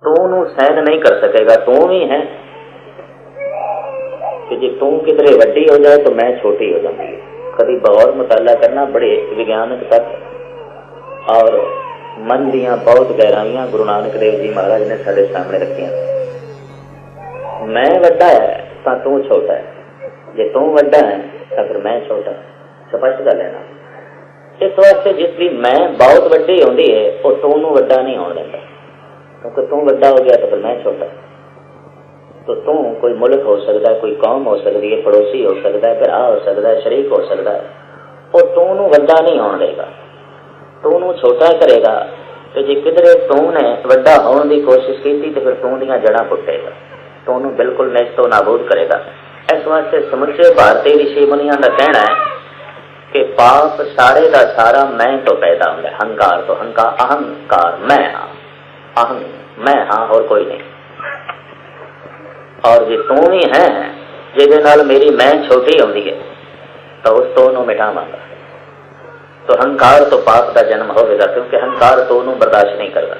ਤੂੰ ਨੂੰ ਸਹਿਨ ਨਹੀਂ ਕਰ ਸਕੇਗਾ। ਤੂੰ ਵੀ है कि जे तू किधरे वड्डी हो जाए तो मैं छोटी हो जाती है। कभी गौर मुताला करना, बड़े विज्ञानक तत्व और मन दियां बहुत गहराइयां गुरु नानक देव जी महाराज ने साढ़े सामने रखियां। मैं वड्डा है तो तू छोटा है, जे तू वड्डा है तो फिर मैं छोटा। स्पष्ट गल है ना। इस वास्ते जिसकी मैं बहुत वड्डी होती है वो तू नूं वड्डा नहीं होने देता, क्योंकि तू वड्डा हो गया तो फिर मैं छोटा। तो तू कोई मुल्क हो सकता है, कोई कौम हो सकती है, पड़ोसी हो सकता है, भरा हो सकता है, शरीक हो सकता है, वो तू नूं वड्डा नहीं होने देगा, तू नूं छोटा करेगा। तो जे किधरे तू ने वड्डा होने की कोशिश की तो फिर तू दियां जड़ां पुट्टेगा, तू नूं बिल्कुल नेस्तो नाबूद करेगा। इस वास्ते समुचे भारतीय ऋषि मुनियां का कहना है कि पाप सारे का सारा मैं तो पैदा होता है। हंकार तो अहंकार मैं हाँ, अहं मैं हाँ और कोई नहीं। और जे तू ही है जिहदे नाल मेरी मैं छोटी होंदी है तो उस तो नूं मिटावांगा। तो हंकार तो पाप का जन्म होगा, क्योंकि हंकार तो नूं बर्दाश्त नहीं करता।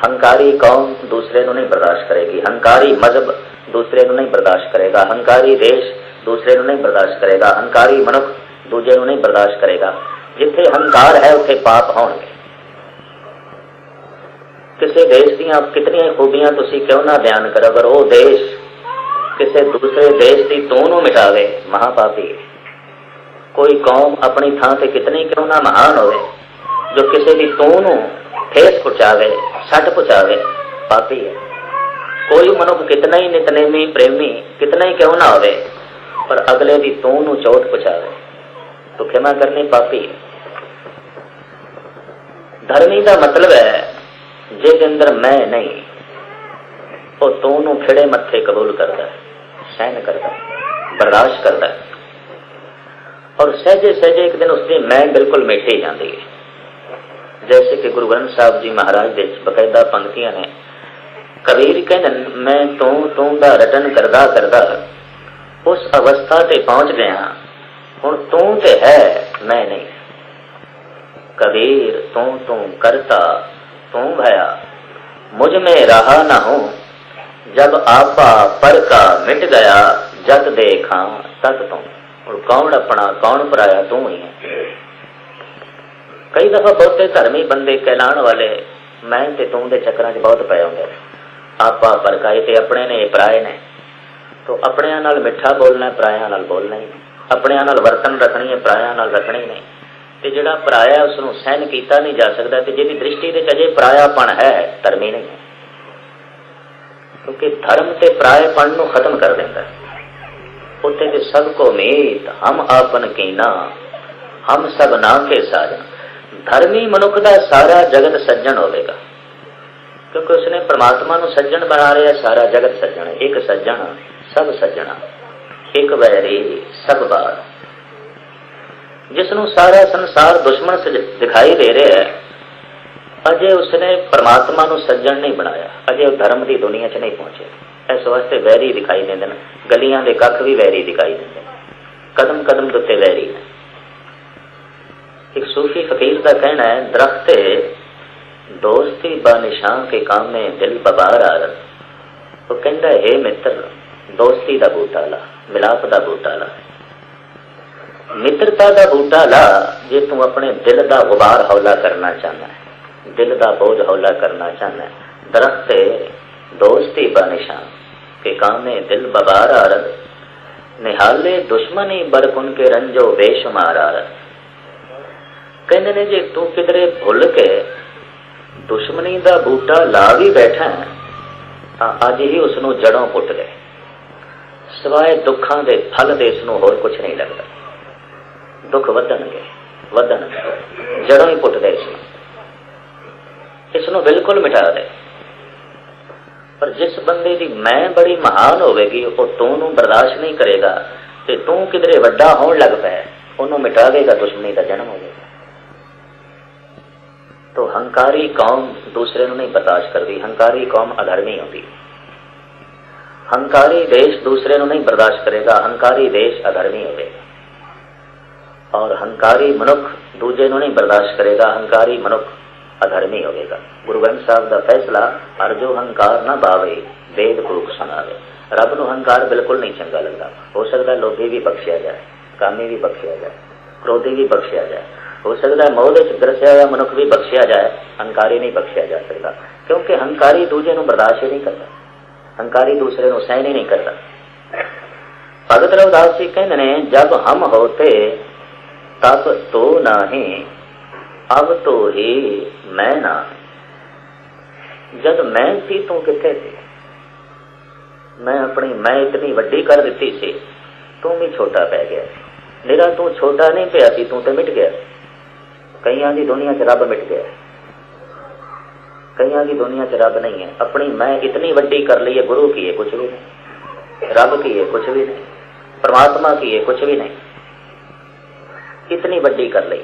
हंकारी कौम दूसरे नूं नहीं बर्दाश्त करेगी, हंकारी मजहब दूसरे नूं नहीं बर्दाश्त करेगा, हंकारी देश दूसरे नूं नहीं बर्दाश्त करेगा, हंकारी मनुख दूजे नूं नहीं बर्दाश्त करेगा। जिथे हंकार है उत्थे पाप होणगे। किसी देश दीयां कितनी खूबियां तुसीं क्यों ना बयान करो, अगर वो देश किसी दूसरे देश की तू नूं मिटावे, महापापी। कोई कौम अपनी थां ते कितनी क्यों ना महान होवे, जो किसी की तू नूं ठेस पहुंचावे, सट पहुंचावे, पापी है। कोई मनुख कितना ही नितनेमी प्रेमी कितना ही क्यों ना होवे, पर अगले की तू नूं चोट पहुंचावे तो क्षमा करनी पापी है। धर्मी का मतलब है जिसके अंदर मैं नहीं, वो तू नूं खिड़े मत्थे कबूल करता है, सहन करता है, बर्दाश्त करता है। और सहजे सहजे एक दिन उसकी मैं बिल्कुल मिटी जाती है। जैसे कि गुरु ग्रंथ साहब जी महाराज दे बकायदा पंक्तियां ने, कबीर कहते मैं तू दा रटन करदा करदा उस अवस्था ते पहुंच गया, हुण तू ते है मैं नहीं। कबीर तू करता तू भया, मुझ में रहा ना हूं, जब आपा पर का मिट गया, जत देखा तत तू। और कौन अपना कौन पराया, तू ही है। कई दफा बहुते धर्मी बंदे कहलाण वाले मैं ते तू दे चक्करां च बहुत पए होंदे। आपा पर का ते अपने ने पराए ने, तो अपनियां नाल मिठा बोलना, पराया नाल बोलना ही। अपनियां नाल वर्तन रखनी है, पराया नाल रखनी नहीं। ते जिहड़ा पराया उसनूं सहन कीता नहीं जा सकदा, ते जिहदी दृष्टि दे अजे परायापन है, धर्मी नहीं है। क्योंकि धर्म ते परायेपन नूं खत्म कर देंदा है। उत्थे ते सबको मीत हम आपन कीना, हम सब ना के साजन। धर्मी मनुख दा सारा जगत सज्जन होवेगा, क्योंकि उसने परमात्मा नूं सज्जन बना लिया। सारा जगत सज्जन है, एक सज्जन सब सज्जना, एक वैरी सब बार। जिसनों सारा संसार दुश्मन से दिखाई दे रहा है, अजे उसने परमात्मा नूं सज्जन नहीं बनाया, अजे वो धर्म की दुनिया च नहीं पहुंचे। इस वास्ते वैरी दिखाई देंदे ने, गलियां दे कख भी वैरी दिखाई देंदे, कदम कदम दे उत्ते वैरी ने। एक सूफी फकीर का कहना है, दरख्ते दोस्ती बानिशां के काम में दिल बबार आ रहा। वो कहता है, हे मित्र दोस्ती का बूटा ला, मिलाप का बूटा ला, मित्रता का बूटा ला। जे तू अपने दिल का गुबार हौला करना चाहना है, दिल का बोझ हौला करना चाहना है, दरख्ते दोस्ती बानिशां के काम में दिल बबार आ रहा। निहाले दुश्मनी बरकुन के रंजो बेशुमार आ रहा। कहने ने जे तू किधरे भुल के दुश्मनी का बूटा ला भी बैठा है, तो अज ही उसनों जड़ों पुट गए, सिवाय दुखों के फल दे इसनों होर कुछ नहीं लगता। दुख वधणगे, जड़ों ही पुट गए, इसनों बिल्कुल मिटा दे। पर जिस बंदे की मैं बड़ी महान होगी, वो तू नूं बर्दाश्त नहीं करेगा, ते तू किधरे वड्डा होण लग पै, उन्होंने मिटा देगा, दुश्मनी का जन्म होगा। तो हंकारी कौम दूसरे नूं नहीं बर्दाश्त करती, हंकारी कौम अधर्मी होती। हंकारी देश दूसरे नूं नहीं बर्दाश्त करेगा, हंकारी देश अधर्मी होगा। और हंकारी मनुख दूजे नूं नहीं बर्दाश्त करेगा, हंकारी मनुख अधर्मी होगा। गुरु ग्रंथ साहब का फैसला, अर्जो हंकार ना बावे वेद भूख सुनावे। रब नूं हंकार बिल्कुल नहीं चंगा लगता। हो सकता लोभी भी बख्शिया जाए, कामी भी बख्शिया जाए, क्रोधी भी बख्शिया जाए, हो सकता है मोह विच ग्रसिया हुआ मनुख भी बख्शिया जाए, हंकारी नहीं बख्शिया जा सकता। क्योंकि हंकारी दूजे नूं बर्दाश्त ही नहीं करता, हंकारी दूसरे नूं सहन ही नहीं करता। भगत रविदास जी कहते ने, जब हम होते तब तो नहीं, अब तो ही मैं ना। जब मैं सी तू किथे सी? मैं अपनी मैं इतनी वड्डी कर दी सी, तू भी छोटा पै गया। निरा तू छोटा नहीं पिया सी, तू तो मिट गया। कईयां दी दुनिया च रब मिट गया, कईयां दी दुनिया च रब नहीं है। अपनी मैं इतनी वड्डी कर ली है, गुरु की है कुछ भी नहीं, रब की है कुछ भी नहीं, परमात्मा की है कुछ भी नहीं, इतनी वड्डी कर ली।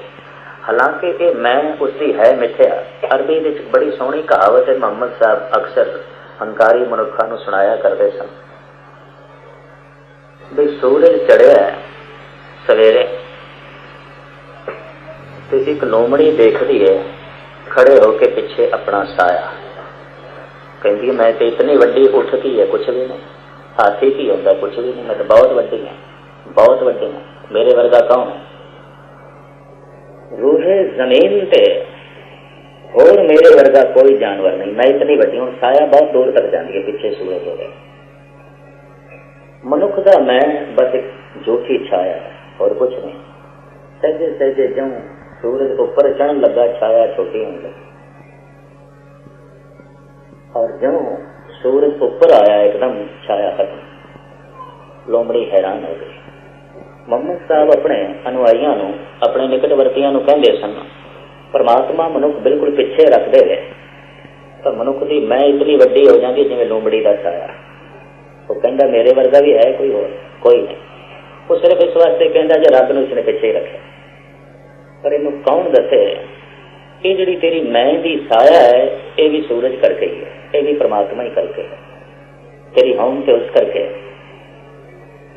हालांकि ये मैं उसकी है मिथ्या। अरबी विच बड़ी सोहनी कहावत है, मोहम्मद साहब अक्सर हंकारी मनुखा नूं सुनाया करते सन भी सूरज चढ़िया सवेरे तो एक लोमड़ी देखती है खड़े होके पीछे अपना साया, कहती मैं तो इतनी वड्डी उठ की है कुछ भी नहीं, हाथी की होता कुछ भी नहीं, मैं तो बहुत वड्डी है, बहुत वड्डी है, मेरे वर्गा कौन है? रूहे जमीन पे और मेरे वर्गा कोई जानवर नहीं, मैं इतनी वड्डी हूं। साया बहुत दूर तक जाती है, पीछे सूरज हो गए। मनुख का मैं बस एक झूठी छाया है और कुछ नहीं। सहजे सहजे ज्यों सूरज ऊपर चढ़न लगा, छाया छोटी होने लगी, और ज्यों सूरज ऊपर आया एकदम छाया खत्म। लोमड़ी हैरान हो गई। मोहम्मद साहब अपने अनुयायियों नूं, अपने निकटवर्तियों नूं कहंदे सन, परमात्मा मनुख बिल्कुल पिछे रखते हुए तो मनुख की मैं इतनी वड्डी हो जाती जिवें लोमड़ी का छाया। वो कहता मेरे वर्गा भी है कोई और? कोई नहीं। वो सिर्फ इस वास्ते कहता जो रब नूं उसने पिछे रखे। पर इनू कौन दसे ये जिहड़ी तेरी मैं दी छाया है, ये भी सूरज करके ही है, ये भी परमात्मा ही करके है, तेरी होम ते उस करके।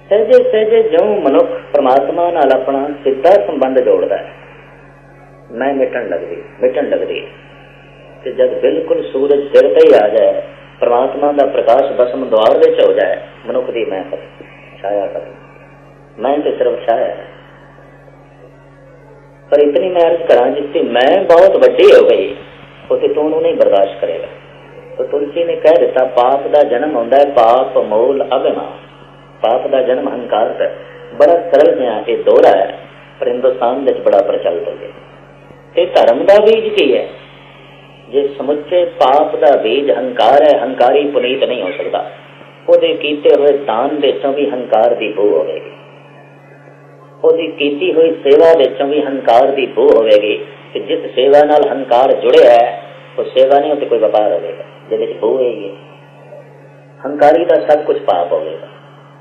सहजे सहजे जो मनुख परमात्मा नाल अपना सीधा संबंध जोड़ता है, मैं मिटन लगती है। जब बिल्कुल सूरज सिर ते ही आ जाए, परमात्मा का प्रकाश भस्म द्वार विच हो जाए, मनुख की मैं खत्म, छाया खत्म। मैं तो सिर्फ छाया है। पर इतनी मैं अर्ज करा जिसकी मैं बहुत वड्डी हो गई, उसे तू नहीं बर्दाश्त करेगा। तो तुलसी ने कह दिता, पाप का जन्म होता है पाप मूल अभिमान। पाप का जन्म हंकार है। बड़ा सरल जिहा ये दोहरा है, पर हिंदुस्तान में बड़ा प्रचलित हो गया। धर्म का बीज की है? जे समुचे पाप का बीज हंकार है, हंकारी पुनीत नहीं हो सकता। ਉਹਦੇ ਕੀਤੇ ਹੋਏ ਦਾਨ ਵਿੱਚੋਂ ਵੀ ਹੰਕਾਰ ਦੀ ਬੂ ਹੋਵੇਗੀ, ਉਹਦੀ ਕੀਤੀ ਹੋਈ ਸੇਵਾ ਵਿੱਚੋਂ ਵੀ ਹੰਕਾਰ ਦੀ ਬੂ ਹੋਵੇਗੀ। ਕਿ ਜਿਸ ਸੇਵਾ ਨਾਲ ਹੰਕਾਰ ਜੁੜਿਆ ਹੈ ਉਹ ਸੇਵਾ ਨਹੀਂ, ਉੱਤੇ ਕੋਈ ਵਪਾਰ ਹੋਵੇਗਾ ਜਿਹਦੇ ਵਿੱਚ ਬੂ ਹੈਗੀ ਹੈ। ਹੰਕਾਰੀ ਦਾ ਸਭ ਕੁਝ ਪਾਪ ਹੋਵੇਗਾ,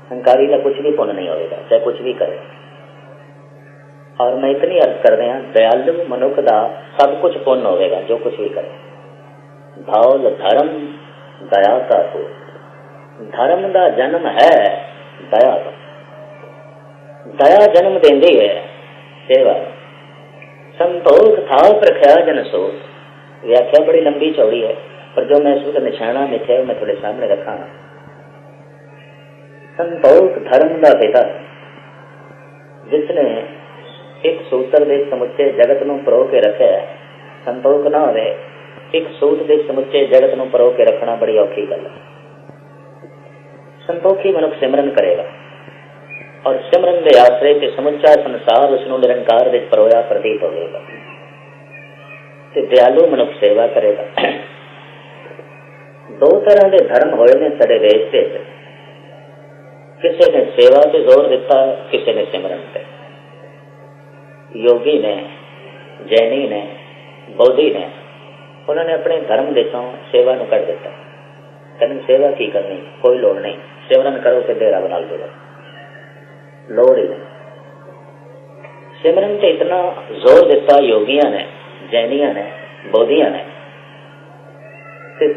हंकारी का कुछ भी पुण्य नहीं होगा, चाहे कुछ भी करे। और मैं इतनी अर्ज कर रहा, दयालु मनुख का सब कुछ पुण्य होगा जो कुछ भी करे। धौल धर्म दया का हो, धर्म का जन्म है दया का। दया जन्म देंदी है सेवा। संतोष था प्रख्या जन सो, व्याख्या बड़ी लंबी चौड़ी है, पर जो मैं इसका निशाना मिथे मैं थोड़े सामने रखा। संतोष धर्म का पिता, जिसने एक सूत्र दे समुचे जगत नूं परो के रखे है। संतोष ना होवे, एक सूत्र दे समुचे जगत नूं परो के रखना बड़ी औखी गल है। संतोखी मनुख सिमरन करेगा और सिमरन के आश्रय के समुचा संसार उसनूं निरंकार विच परोया प्रतीत होवेगा। ते दयालु मनुख सेवा करेगा। दो तरह के धर्म होए ने साडे देश विच, किसी ने सेवा पे जोर दिता, किसी ने सिमरन पे। योगी ने, जैनी ने, बौद्धि ने, उन्होंने अपने धर्म देशों सेवा नूं कट दिता। कहने सेवा की करनी, कोई लोड़ नहीं, सिमरन करो सीधे रब नाल जुड़ो, लोड़ ही नहीं। सिमरन से इतना जोर दिता योगिया ने, जैनिया ने, बौद्धिया ने,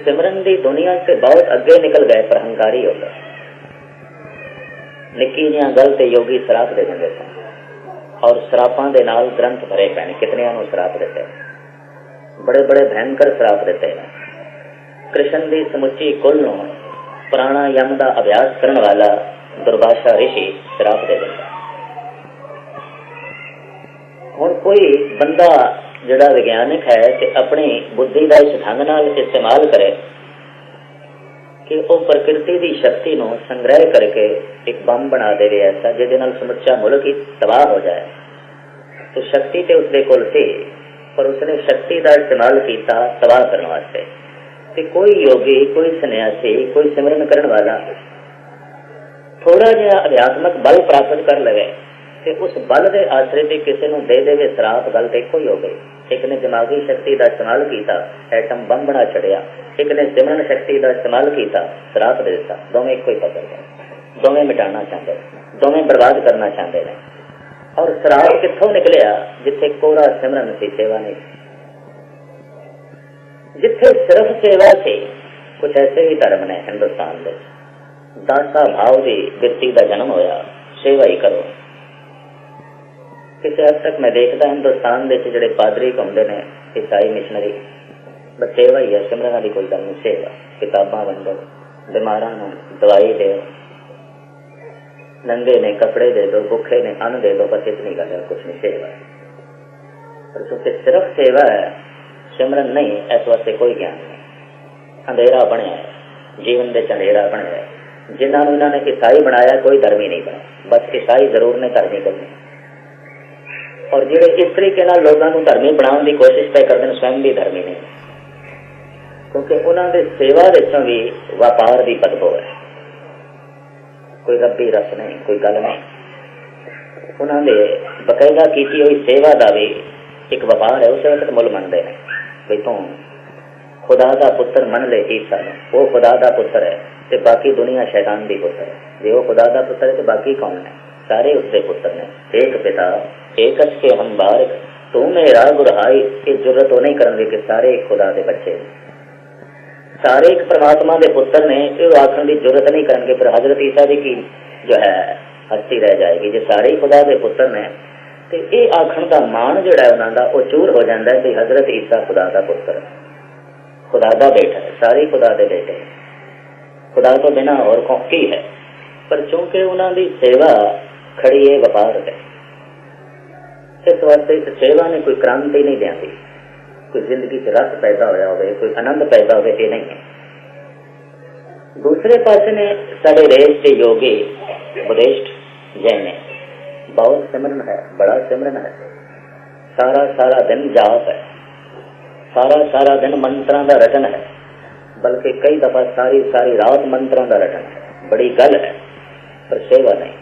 सिमरन की दुनिया से बहुत अगे निकल गए, पर हंकारी हो गए। निक्की जिहा गल ते योगी श्राप दे देंदे सन और श्रापां दे नाल ग्रंथ भरे पैने, कितनियां नूं श्राप दिते। बड़े बड़े भयंकर श्राप देते हैं। कृष्ण की समुची कुल नूं प्राणायाम का अभ्यास करने वाला दुर्भाषा ऋषि श्राप दे देता। हुण कोई बंदा जिहड़ा विज्ञानिक है ते अपनी बुद्धि का इस ढंग नाल इस्तेमाल करे कि वो प्रकृति की शक्ति नूं संग्रह करके एक बम बना देवे ऐसा जिहदे नाल समुचा मुल्क ही तबाह हो जाए, तो शक्ति तो उसके कोल सी, पर उसने शक्ति का इस्तेमाल किया तबाह करने वास्ते। ते कोई योगी, कोई सन्यासी, कोई सिमरन करने वाला थोड़ा जिहा अध्यात्मक बल प्राप्त कर लवे ते उस बल के आसरे ते किसी नूं दे देवे श्राप, गल तो एको ही हो गई। एक ने दिमागी शक्ति का इस्तेमाल किया, एटम बम बना छड़िया, एक ने सिमरन शक्ति का इस्तेमाल किया, श्राप दे दिता। दोवें एको ही पकड़ गए, दोवें मिटाना चाहते, दोवें बर्बाद करना चाहते हैं। और श्राप कित्थों निकलिया? जिथे कोरा सिमरन सी, सेवा नहीं, जिथे सिर्फ सेवा थी। कुछ ऐसे ही धर्म ने हिंदुस्तान में दासा भाव की वृत्ति का जन्म होया, सेवा ही करो। किसी हद तक मैं देखता हिंदुस्तान के जिहड़े पादरी घूमते हैं, ईसाई मिशनरी, बस सेवा ही है, सिमरन की कोई गल नहीं। सेवा, किताबां वंडो, बीमारां नूं दवाई दो, नंगे ने कपड़े दे दो, भुखे ने अन्न दे दो, बस इतनी गल है, कुछ नहीं। सेवा पर क्योंकि सिर्फ सेवा है, सिमरन नहीं, इस वास्ते कोई ज्ञान नहीं। अंधेरा बनया है, जीवन के अंधेरा बनया है। जिन्होंने इन्होंने ईसाई बनाया, कोई धर्मी नहीं बना, बस ईसाई जरूर ने धर्मी करने। और जिहड़े इस तरीके लोगों को धर्मी बनाने की कोशिश पे करते हैं, स्वयं भी धर्मी नहीं, क्योंकि उन्होंने सेवा विचों भी व्यापार की बदबू है। कोई रब्बी रस नहीं, कोई गल नहीं। उन्होंने बकायदा की हुई सेवा का भी एक व्यापार है, उस वक्त मुल मनते हैं भी तू खुदा का पुत्र मन ले ईसा, वो खुदा का पुत्र है ते बाकी दुनिया शैतान की पुत्र है। जे वो खुदा का पुत्र है तो बाकी कौन है? सारे उसके पुत्र ने। एक पिता एक के हम बारक, तू मेरा गुरहाई। ये जरूरत तो नहीं करेंगे कि सारे एक खुदा के बच्चे, सारे एक परमात्मा के पुत्र ने, ये आखन की जरूरत नहीं करेंगे। फिर हजरत ईसा जी की जो है हस्ती रह जाएगी। जो सारे ही खुदा के पुत्र ने, तो ये आखन का मान जोड़ा उन्होंने वो चूर हो जाता है कि हजरत ईसा खुदा का पुत्र, खुदा का बेटा है, सारे खुदा के बेटे, खुदा तो बिना और की है। पर चूंकि उन्होंने सेवा खड़ी है व्यापार है, इस वास्ते इस सेवा ने कोई क्रांति नहीं दी, कोई जिंदगी च रस पैदा होया होवे, कोई आनंद पैदा होवे, ये नहीं है। दूसरे पासे ने सारे देश के योगी बुद्धिस्ट जैन ने बहुत सिमरन है, बड़ा सिमरन है, सारा सारा दिन जाप है, सारा सारा दिन मंत्रों का रटन है, बल्कि कई दफा सारी सारी रात मंत्रों का रटन है। बड़ी गल है, पर सेवा नहीं।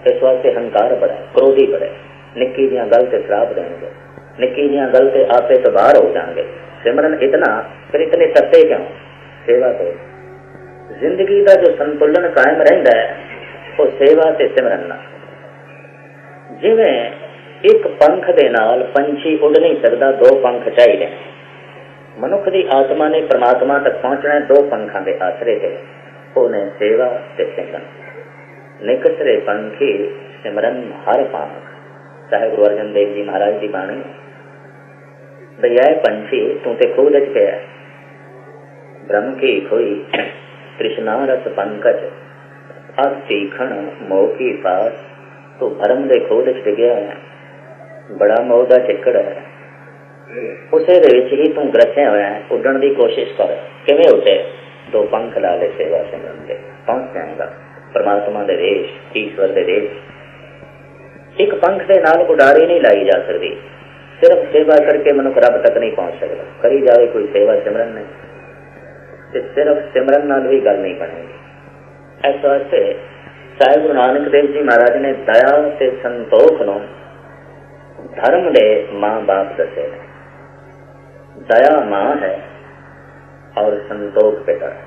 इस वास्ते हंकार बड़ा, क्रोधी बड़े, निक्की जियां गल से श्राप देंगे, निक्की जियां गल से आपे तो बाहर हो जाएंगे। सिमरन इतना, फिर इतने तरते क्यों? सेवा तो जिंदगी का जो संतुलन कायम रहता है वो सेवा से सिमरन ना। जिवें एक पंख दे नाल पंछी उड़ नहीं सकता, दो पंख चाहिए। मनुख की आत्मा ने परमात्मा तक पहुंचना दो पंखों के आसरे से, उन्हें सेवा ते सिमरन। निकसरे पंखी सिमरन हर पांख, चाहे गुरु अर्जन देव जी महाराज की बाणी। भैया पंछी तू ते खूद च गया, ब्रह्म की खोई कृष्णा रस पंकज, अग तीखण मोह की पास, तू भरम दे खोद च गया है, बड़ा मोह का चिक्कड़ है, उसे दे विच ही तू ग्रसिया होया है। उड़न की कोशिश कर, किवें उठे? दो पंख ला ले सेवा सिमरन दे, पहुंच जाएगा परमात्मा दे देश, ईश्वर दे देश। एक पंख के नाल उड़ारी नहीं लाई जा सकती, सिर्फ सेवा करके मनुख रब तक नहीं पहुंच सकता। करी जाए कोई सेवा सिमरन नहीं, तो सिर्फ सिमरन नाल भी गल नहीं बनेगी। इस वास्ते साहिब गुरु नानक देव जी महाराज ने दया ते संतोख नूं धर्म दे मां बाप दसे। दया मां है और संतोख पिता है।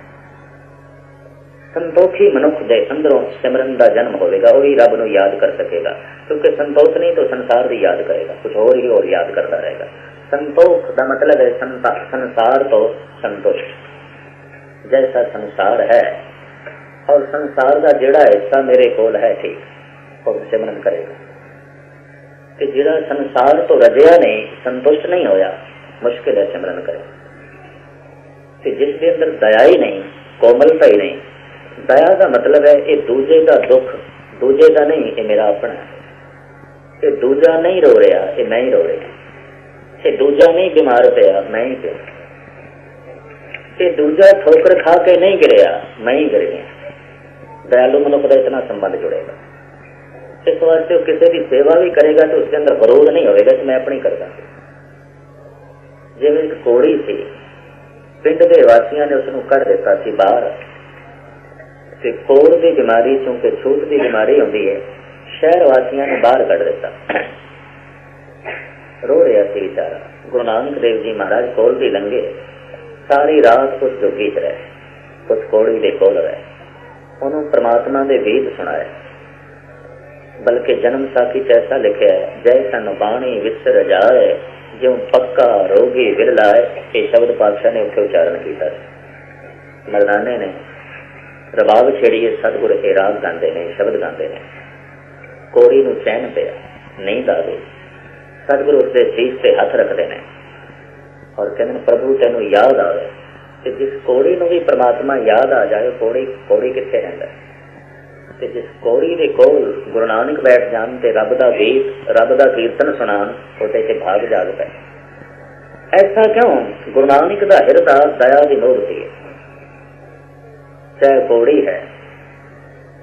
संतोखी मनुख दे अंदरों सिमरन का जन्म होगा, वही रब नूं याद कर सकेगा। क्योंकि संतोष नहीं तो संसार की याद करेगा, कुछ और ही और याद करता रहेगा। संतोख का मतलब है संसार तो संतुष्ट। जैसा संसार है और संसार का जिहड़ा हिस्सा मेरे कोल है ठीक, और सिमरन करेगा। कि जिहड़ा संसार तो रजिया नहीं, संतुष्ट नहीं होया, मुश्किल है सिमरन करे। ते जिसके अंदर दया ही नहीं, कोमलता ही नहीं, दया का मतलब है ये दूजे का दुख दूजे का नहीं, ये मेरा अपना है, ये दूजा नहीं रो रहा, ये मैं ही रो रहा, ये दूजा नहीं बीमार पिया, मैं ही पिया, ये दूजा ठोकर खा के नहीं गिरया, मैं ही गिर गया। दयालु मनुष्य का इतना संबंध जुड़ेगा। इस वास्ते वो किसी की सेवा भी करेगा तो उसके अंदर विरोध नहीं होगा कि मैं अपनी करता। जिवें एक कोड़ी सी, पिंड के वासियों ने उसनूं कढ़ दिता सी बाहर, ते कोड़ की बीमारी चूंकि छूत की बीमारी होती है, शहर वासियों ने बाहर कढ़ दिता। रो रहा सी बेचारा। गुरु नानक देव जी महाराज कोल भी लंघे, सारी रात उस जोगी च रहे, उस कोड़ी के कोल रहे, उन्होंने परमात्मा के गीत सुनाए। बल्कि जन्म साखी च ऐसा लिखा है, जय सन बाणी विसर जाए, जो पक्का रोगी विरलाए। ये शब्द पातशाह ने उत्थे उच्चारण किया। मरदाने ने रबाब छेड़िए सतगुर ए राग गाते ने, शब्द गाते ने। कोड़ी नूं चैन पिया, नींद आ गई, सतगुरु उसके शीश से हथ रखते हैं और कहते प्रभु तेनों याद आवे। ते जिस कोड़ी नूं भी परमात्मा याद आ जाए, कोड़ी कित्थे रहिंदा है। ते जिस कोड़ी दे कोल गुरु नानक बैठ जान ते रब दा गीत, रब दा कीर्तन सुनान, उहदे ते भाग जाग पै। ऐसा क्यों? गुरु नानक दा हिरदा दया दी मूर्ति है। चाहे कोड़ी है,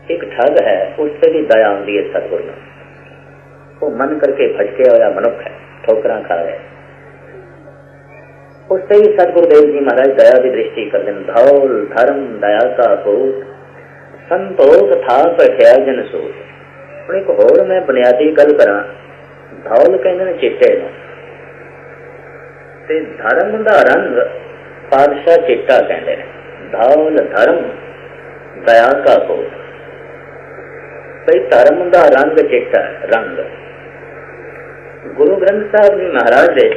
एक ठग है, उससे भी दया आती है सतगुरु नूं। वो मन करके भटके होया मनुख है, ठोकरां खा रहा है, उससे भी सतगुरुदेव जी महाराज दया की दृष्टि कर दें। धौल धर्म दया का पूत, संतोष था बैठिया जन सूत। ਹੁਣ एक होर मैं बुनियादी गल करा। धौल कहते हैं चिट्टे नूं, ते धर्म दा रंग पातशाह चिट्टा कहते हैं। धौल धर्म दया का पूत, भाई धर्म दा रंग चिट्टा रंग। गुरु ग्रंथ साहब जी महाराज दे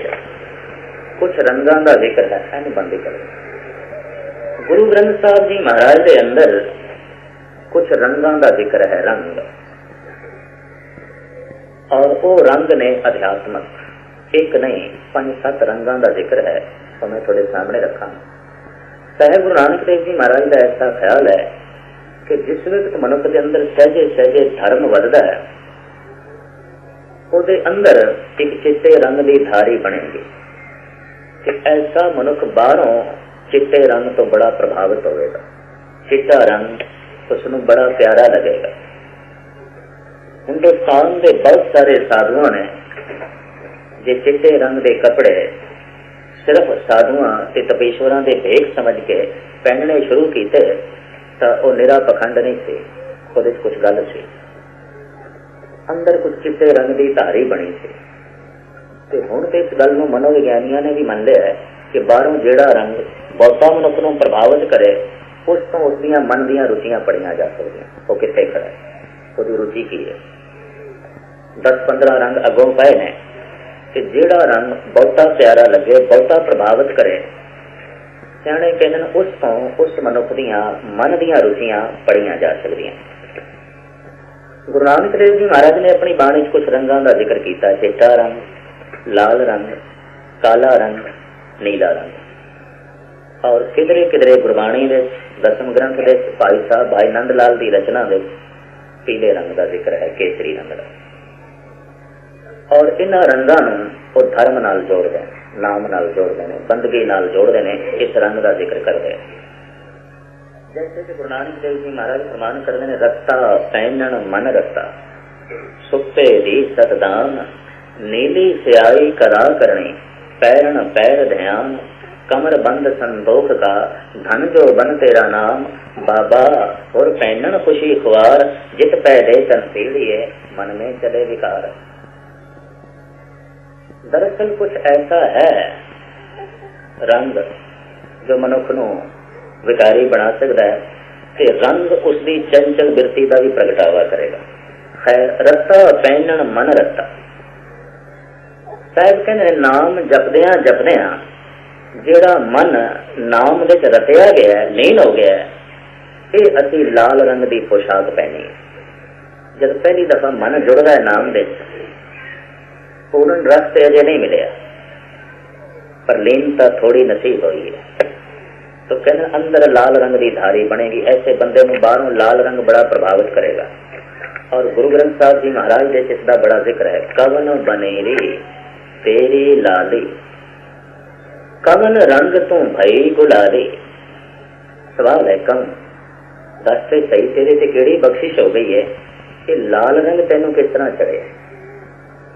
कुछ रंगां दा जिक्र है, ऐन बंदी करो। गुरु ग्रंथ साहब जी महाराज दे अंदर कुछ रंगां दा जिक्र है, रंग, और वो रंग ने अध्यात्मक एक नहीं 5-7 रंगां दा जिक्र है, तो मैं थोड़े सामने रखा। साहिब गुरु नानक देव जी महाराज का ऐसा ख्याल है कि जिस वक्त मनुष्य के अंदर सहजे सहजे धर्म वधदा है, ਉਹਦੇ अंदर एक चिट्टे रंग की धारी बनेगी। ऐसा मनुख बाहरों चिट्टे रंग तो बड़ा प्रभावित होगा, चिट्टा रंग उसनों बड़ा प्यारा लगेगा। हिंदुस्तान के बहुत सारे साधुओं ने जे चिट्टे रंग के कपड़े सिर्फ साधुआं ते तपेश्वरां दे भेख समझ के पहनने शुरू किए तो वह निरा पखंड नहीं सी, ਉਹਦੇ कुछ गल सी। अंदर कुछ चिट्टे रंग की धारी बनी थी। ते हुण ते इस गल नूं मनोविग्यानियां ने भी मान लिया है कि बाहरों जिहड़ा रंग बहुता मनुख नूं प्रभावित करे, उस तो उसदियां मन दियां रुचियां पढ़ियां जा सकदियां। वो कित्थे खड़ा है, उसदी रुचि की है। 10-15 रंग अगों पए ने कि जिहड़ा रंग बहुता प्यारा लगे, बहुता प्रभावित करे, सियाणे कहंदे ने उस तो उस मनुख दियां मन दियां रुचियां पढ़ियां जा सकदियां। गुरु नानक देव जी महाराज ने अपनी बाणी कुछ रंगां का जिक्र किया, चिट्टा रंग, लाल रंग, काला रंग, नीला रंग। और किधरे किधरे गुरबाणी दे दसम ग्रंथ दे भाई साहब भाई नंद लाल की रचना दे पीले रंग का जिक्र है, केसरी रंग का। और इन्हां रंगां नूं वो धर्म नाल जोड़दे ने, नाम नाल जोड़दे ने, बंदगी नाल जोड़दे ने, इस रंग का जिक्र करदे हैं। जैसे कि गुरु नानक देव जी महाराज फरमान करते हैं, रत्ता पहनन मन रत्ता, सुक्ते दी सतदान, नीली स्याही करा करनी, पैरन पैर ध्यान, कमर बंद संतोख का, धन जो बन तेरा नाम, बाबा और पहनन खुशी खुआर, जित पै दे तन पीड़िए, मन में चले विकार। दरअसल कुछ ऐसा है रंग जो मनुख नूं विकारी बना सकता है कि रंग उसकी चंचल बिरती का भी प्रगटावा करेगा। खैर, रत्ता पहनन मन रत्ता, साहब कहते नाम जपदियां जपदियां जिहड़ा मन नाम दे च रतिया गया, लीन हो गया, ये असी लाल रंग की पोशाक पहनी। जब पहली दफा मन जुड़ता है नाम दे, पूर्ण रस ते अजे नहीं मिलिया, पर लीनता थोड़ी नसीब हुई है। तो कहते अंदर लाल रंग की धारी बनेगी। ऐसे बंदे में बाहरों लाल रंग बड़ा प्रभावित करेगा। और गुरु ग्रंथ साहब जी महाराज जी इसका बड़ा जिक्र है। कवन बनेरी तेरी लाली, कवन रंग तू भई गुलाली। सवाल है कम दस से सही तेरे से केड़ी बख्शिश हो गई है कि लाल रंग तेनों किस तरह चढ़े।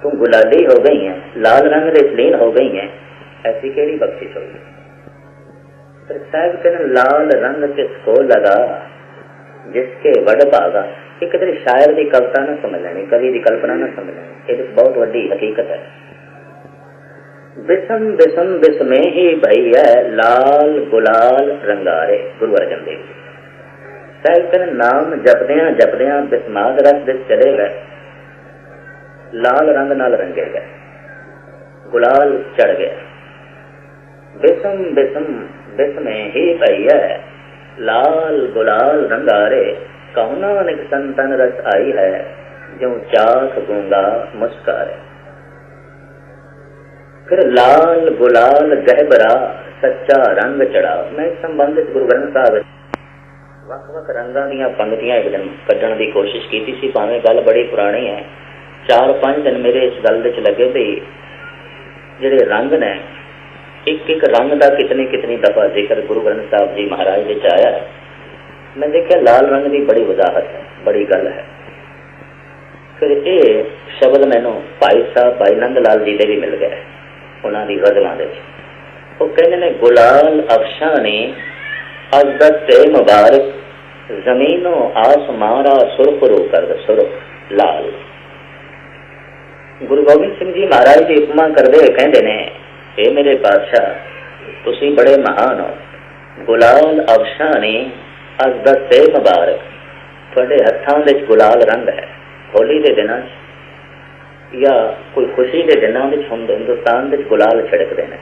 तू गुलाली हो गई है, लाल रंग रिसलीन हो गई है, ऐसी केड़ी बख्शिश होगी। फिर साहब कहने लाल रंग किसको लगा जिसके वड़ भागा। एक तेरी शायर की कविता न समझ लेनी, कवि की कल्पना न समझ लेनी, ये बहुत बड़ी हकीकत है। बिसम बिसम बिस्मे ही भई है लाल गुलाल रंगारे। गुरु अर्जन देव जी साहब कहने नाम जपदिया जपदिया बिस्माद रस दिस चले गए, लाल रंग नाल रंगे गए, गुलाल चढ़ गया। बिसम बिसम बिस्मे ही भई है लाल गुलाल रंगारे। कहु नानक संतन रस आई है जो चाख गूंगा मुस्कारे। फिर लाल गुलाल गहबरा सच्चा रंग चढ़ा। मैं संबंधित गुरु ग्रंथ साहब ਵੱਖ-ਵੱਖ रंगां ਦੀਆਂ पंक्तियां एक दिन ਕੱਢਣ ਦੀ कोशिश की सी। भावें गल बड़ी पुरानी है, 4-5 दिन मेरे इस गल विच लगे भी जिहड़े रंग ने एक एक रंग का कितनी कितनी दफा जिक्र गुरु ग्रंथ साहब जी महाराज विच आया है। मैं देखा लाल रंग की बड़ी वजाहत है, बड़ी गल है। फिर ये शब्द मैनू भाई साहब भाई नंद लाल जी दे भी मिल गए उन्हां दी गज़लां दे विच। वो कहंदे ने गुलाल अफशां ने अज़दत मुबारक जमीनो आसमारा सुरखरू कर सुरख लाल। गुरु गोबिंद सिंह जी महाराज की उपमा करते हुए कहते ने हे मेरे पातशाह तुसी बड़े महान हो। गुलाल अफशां ने अज़दत मुबारक, थोड़े हत्थां विच गुलाल रंग है। होली के दिनों या कोई खुशी के दिनों हिंदुस्तान में गुलाल छिड़कते हैं।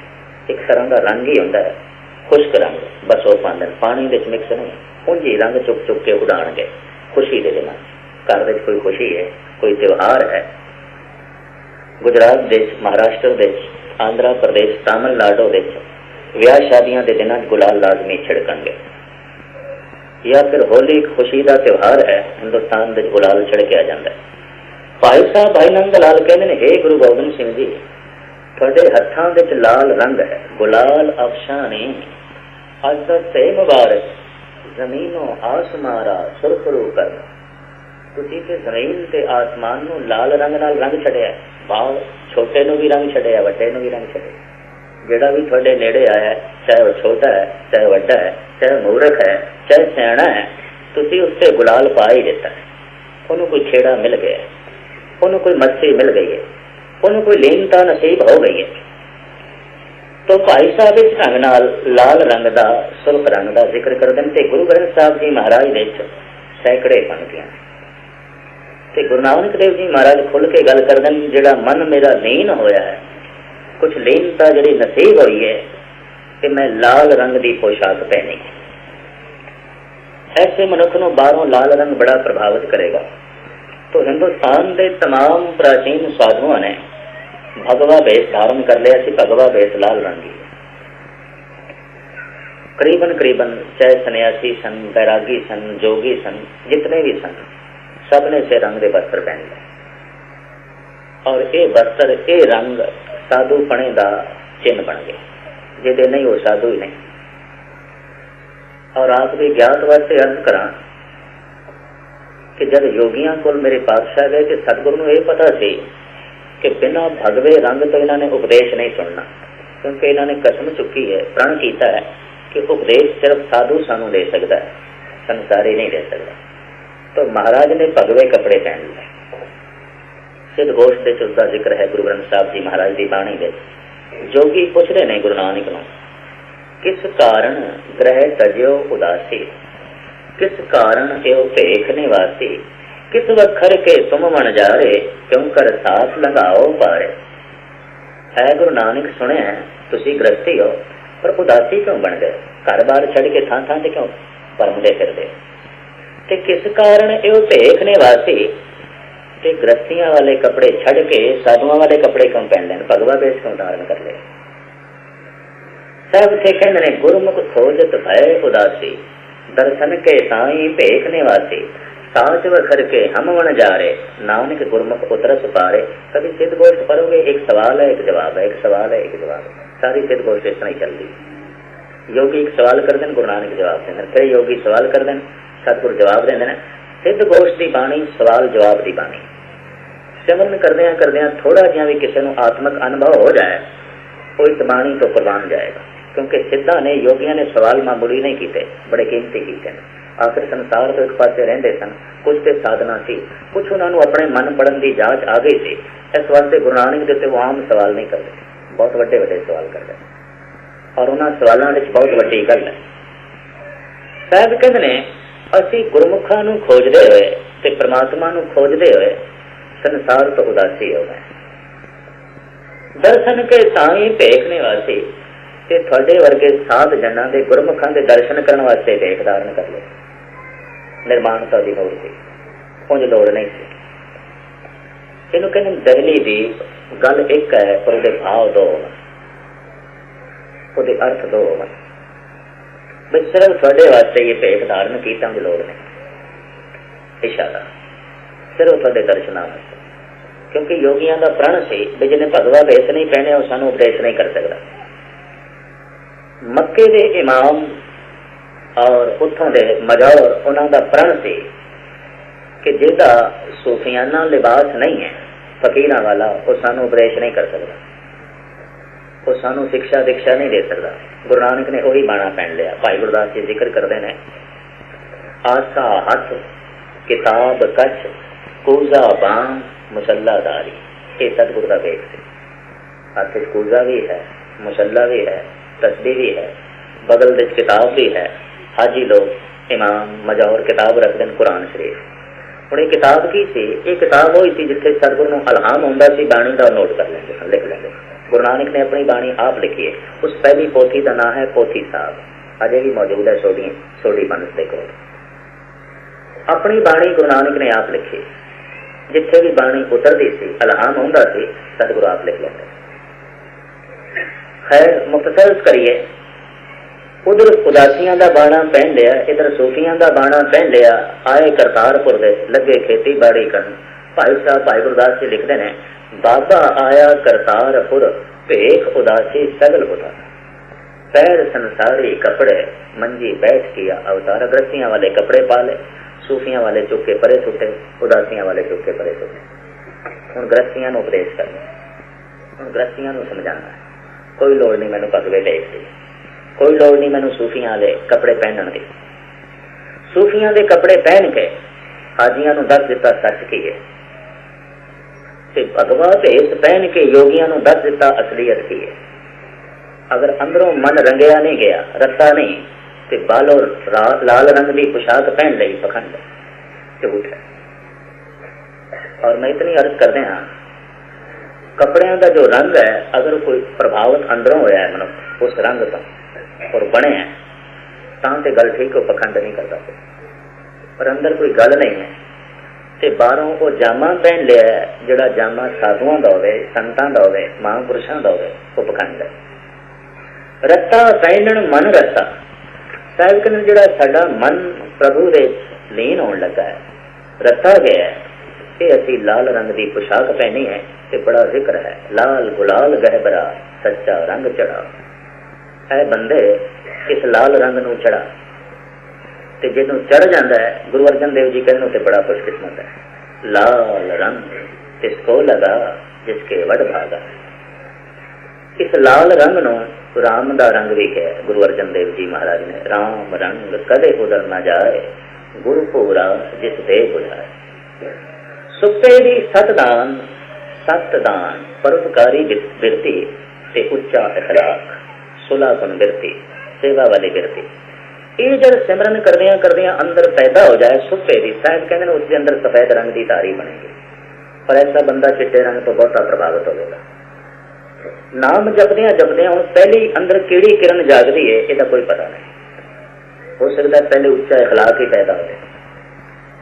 एक तरह का रंग ही होता है, खुश्क रंग, बस वो पाते पानी में मिक्स नहीं, उंज ही रंग चुक चुक के उड़ाणगे खुशी के दिनों। घर में कोई खुशी है, कोई त्योहार है, गुजरात देश, महाराष्ट्र देश, आंध्र प्रदेश, तमिलनाडु देश विआह शादियां के दिनों गुलाल लाजमी छिड़कणगे। या फिर होली खुशी का त्योहार है, हिंदुस्तान में गुलाल छिड़किया जाता है। भाई साहब भाई नंद लाल कहते हैं हे गुरु गोबिंद सिंह जी थोड़े हत्थां विच लाल रंग है। गुलाल अफशां ने अज़दत मुबारक जमीनों आसमारा सुरखरू कर। तुसीं ते जमीन ते आसमान नूं लाल रंग नाल रंग छड़िया। भाव छोटे नूं भी रंग छड़िया, वड्डे नूं भी रंग छड़िया। जिहड़ा भी तुहाडे नेड़े आया, चाहे वह छोटा है, चाहे वड्डा है, चाहे मूर्ख है, चाहे सियाणा है, तुसीं उससे गुलाल पा ही दिता है। उन्होंने कोई छेड़ा मिल गया, उन्होंने कोई मच्छी मिल गई है, उन्होंने कोई लीनता नसीब हो गई है। तो भाई साहब इस रंग नाल लाल रंग का सुर्ख रंग का जिक्र कर दें। गुरु ग्रंथ साहब जी महाराज दे सैकड़े पंक्तियां ते गुरु नानक देव जी महाराज खुल के गल कर दें जिहड़ा मन मेरा लीन होया है, कुछ लीनता जिहड़ी नसीब हुई है कि मैं लाल रंग की पोशाक पहनी। ऐसे मनुख नूं बाहरों लाल रंग बड़ा प्रभावित करेगा। तो हिंदुस्तान के तमाम प्राचीन साधुओं ने भगवा भेष धारण कर लिया सी। भगवा भेष लाल रंगी करीबन करीबन चाहे सन्यासी सन, बैरागी सन, जोगी सन, जितने भी सन, सब ने से रंग के वस्त्र पहन लिया। और ये वस्त्र ये रंग साधु पने का चिन्ह बन गए। जिहदे नहीं वो साधु ही नहीं। और आप भी ज्ञात वास्ते अर्ज करा कि जब योगियों को मेरे पातशाह गए कि सतगुरु को यह पता सी कि बिना भगवे रंग तो इन्होंने उपदेश नहीं सुनना, क्योंकि इन्होंने कसम चुकी है, प्रण किया है कि उपदेश सिर्फ साधु सानू दे सकता है, संसारी नहीं दे सकता। तो महाराज ने भगवे कपड़े पहन लिए। सिद्ध घोष के उसका जिक्र है गुरु ग्रंथ साहब जी महाराज की बाणी में। जोगी पूछते ने गुरु नानक नूं किस कारण ग्रह तजियो उदासी, किस कारण एओ भेख निवासी, किस वखर के तुम मन जारे, क्यों कर साथ लगाओ पारे। है गुरु नानक सुने तुसी गृहस्थी हो पर उदासी क्यों बन गए, घर बार छड़ के थां थां ते क्यों परमदे फिरदे, ते किस कारण एओ भेख निवासी, ते गृहस्थियां वाले कपड़े छड़ के साधुआं वाले कपड़े क्यों पहन लें, भगवा वेश क्यों धारण कर ले। सब थे कहते ने गुरमुख खोजत भय उदासी, दर्शन के साई भेख निवासी, साच वखर के हम वन जा रे, नानक गुरमुख उतरस पारे। कभी सिद्ध गोष्ठ पढ़ोगे, एक सवाल है एक जवाब है, एक सवाल है एक जवाब है। सारी सिद्ध गोष्ठ इस तरह ही चल रही। योगी एक सवाल कर दें, गुरु नानक जवाब दें, फिर योगी सवाल कर दें, सतगुरु जवाब दें। सिद्ध गोष्ठ की बाणी सवाल जवाब की बाणी। सिमरन करदिया थोड़ा जिहा भी किसी को आत्मक अनुभव हो जाए, वो इस बाणी तो कुर्बान जाएगा। क्योंकि सिद्धा ने योगियों ने सवाल मामूली नहीं किए, बड़े कीमती किए। आखिर संसार तो एक पासे रहते सन, कुछ तो साधना सी, कुछ उन्होंने अपने मन पढ़न की जांच आ गई थी। इस वास्ते गुरु नानक देव वो आम सवाल नहीं करते, बहुत वड्डे वड्डे सवाल करते, और उन्होंने सवालों में बहुत वड्डी गल है। साहब कहते ने असी गुरमुखा नूं खोजदे होए ते परमात्मा नूं खोजदे होए संसार तो उदासी हो गए। दर्शन के साई भेखने वासी, ते थोड़े वर्गे साध जना दे गुरमुखां दे दर्शन करने वास्ते भेख धारण कर लो। निर्माणता की मूर्ति उंज लोड़ नहीं सी। इनू कहते दहली दी गल एक है, पर उहदे भाव दो, उहदे अर्थ दो। बस सिर्फ थोड़े वास्ते ये भेख धारण कीता उंज लोड़ नहीं, इशारा सिर्फ थोड़े दर्शनां वास्ते। क्योंकि योगियों का प्रण से भी जिन्हें भगवा भेष नहीं पहने वो सानू उपदेश नहीं कर सकता। मक्के दे इमाम और उथों दे मजौर उन्हों का प्रण से कि जिसका सूफियाना लिबास नहीं है फकीरां वाला, वो सानू उपदेश नहीं कर सकता, वो सानू शिक्षा दीक्षा नहीं दे सकता। गुरु नानक ने वही बाणा पहन लिया। भाई गुरदास जी जिक्र करते हैं, आसा हथ किताब कछ कूजा बां मुसल्लादारी। ये सतगुरु का भेद से हथ कूजा भी है, मुसल्ला भी है, तस्बीह भी है, बगल दे किताब भी है। हाजी लोग इमाम मजौर किताब रखते हैं कुरान शरीफ। और ये किताब की सी, ये किताब हुई थी जिथे सतगुरु नूं अलहाम हुंदा सी, बाणी का नोट कर लेंगे, लिख लेंगे। गुरु नानक ने अपनी बाणी आप लिखी है। उस पहली पोथी का नाम है पोथी साहब, अजे भी मौजूद है सोडी बनस दे कोल। अपनी बाणी गुरु नानक ने आप लिखी, जिथे भी बाणी उतरती सी अलहाम हुंदा सी, सतगुरु आप लिख लेंगे। खैर मुख्तसर करिए, उधर उदासियां का बाणा पहन लिया, इधर सूफियां का बाणा पहन लिया। आए करतारपुर दे लगे खेती बाड़ी करन। भाई साहब भाई गुरदास जी लिखते हैं, बाबा आया करतारपुर भेख उदासी सगल होता, पैर संसारी कपड़े मंजी बैठ किया अवतार। ग्रस्तियां वाले कपड़े पा ले, सूफियां वाले चुक के परे सुटे, उदासियां वाले चुक के परे सुटे। हुण ग्रस्तियां नूं उपदेश करना, हुण ग्रस्तियां नूं समझाना। कोई लोड़ नहीं मैनू पगवे देख दी, कोई लोड़ नहीं मैनू सूफियां दे कपड़े पहनने की। सूफियां दे कपड़े पहन के हाजियां नूं दस दिता सच की है, ते भगवा भेष पहन के योगियां नूं दस दिता असलियत की है। अगर अंदरों मन रंगया नहीं गया, रत्ता नहीं, ते बालो लाल रंग की पोशाक पहन ली, पखंड झूठ है। और मैं इतनी अर्ज करते हाँ, कपड़िया का जो रंग है, अगर कोई प्रभावित अंदरों होया है मनुष्य उस रंग तो और बने हैं, तो गल ठीक हो, पखंड नहीं करता। पर अंदर कोई गल नहीं है, ते बाहरों वो जामा पहन लिया है, जोड़ा जामा साधुओं का होवे, संतां दा होवे, महापुरुषों का होवे, वो पखंड है। रत्ता पहनण मन रत्ता, साहिब कहने जोड़ा साडा मन प्रभु दे लीन होने लगा है, रत्ता गया है। ये असी लाल रंग की पोशाक पहनी है, ते बड़ा जिक्र है, लाल गुलाल गहबरा सच्चा रंग चढ़ा। ऐ बंदे इस लाल रंग नूं चढ़ा, ते जिन्हों चढ़ जाता है, गुरु अर्जन देव जी कहने ते बड़ा खुशकिस्मत है। लाल रंग इसको लगा जिसके वड भागा। इस लाल रंग नूं राम दा रंग भी कहा गुरु अर्जन देव जी महाराज ने, राम रंग कदे उधर न जाए, गुरु पूरा जिस दे बुझाए। सुप्पे दी सतदान सतदान परोपकारी बिरती ते उच्चा अखलाक, सुलह गुण बिरती, सेवा वाली बिरती। ये जब सिमरन करदियां अंदर पैदा हो जाए सुप्पे दी, शायद कहते हैं उसके अंदर सफेद रंग की धारी बनेगी। पर ऐसा बंदा चिट्टे रंग तो बहुत प्रभावित होगा। नाम जपदियां हम पहली अंदर केड़ी किरण जागती है, इसका कोई पता नहीं। हो सकता है पहले उच्चा अखलाक ही पैदा हो जाए,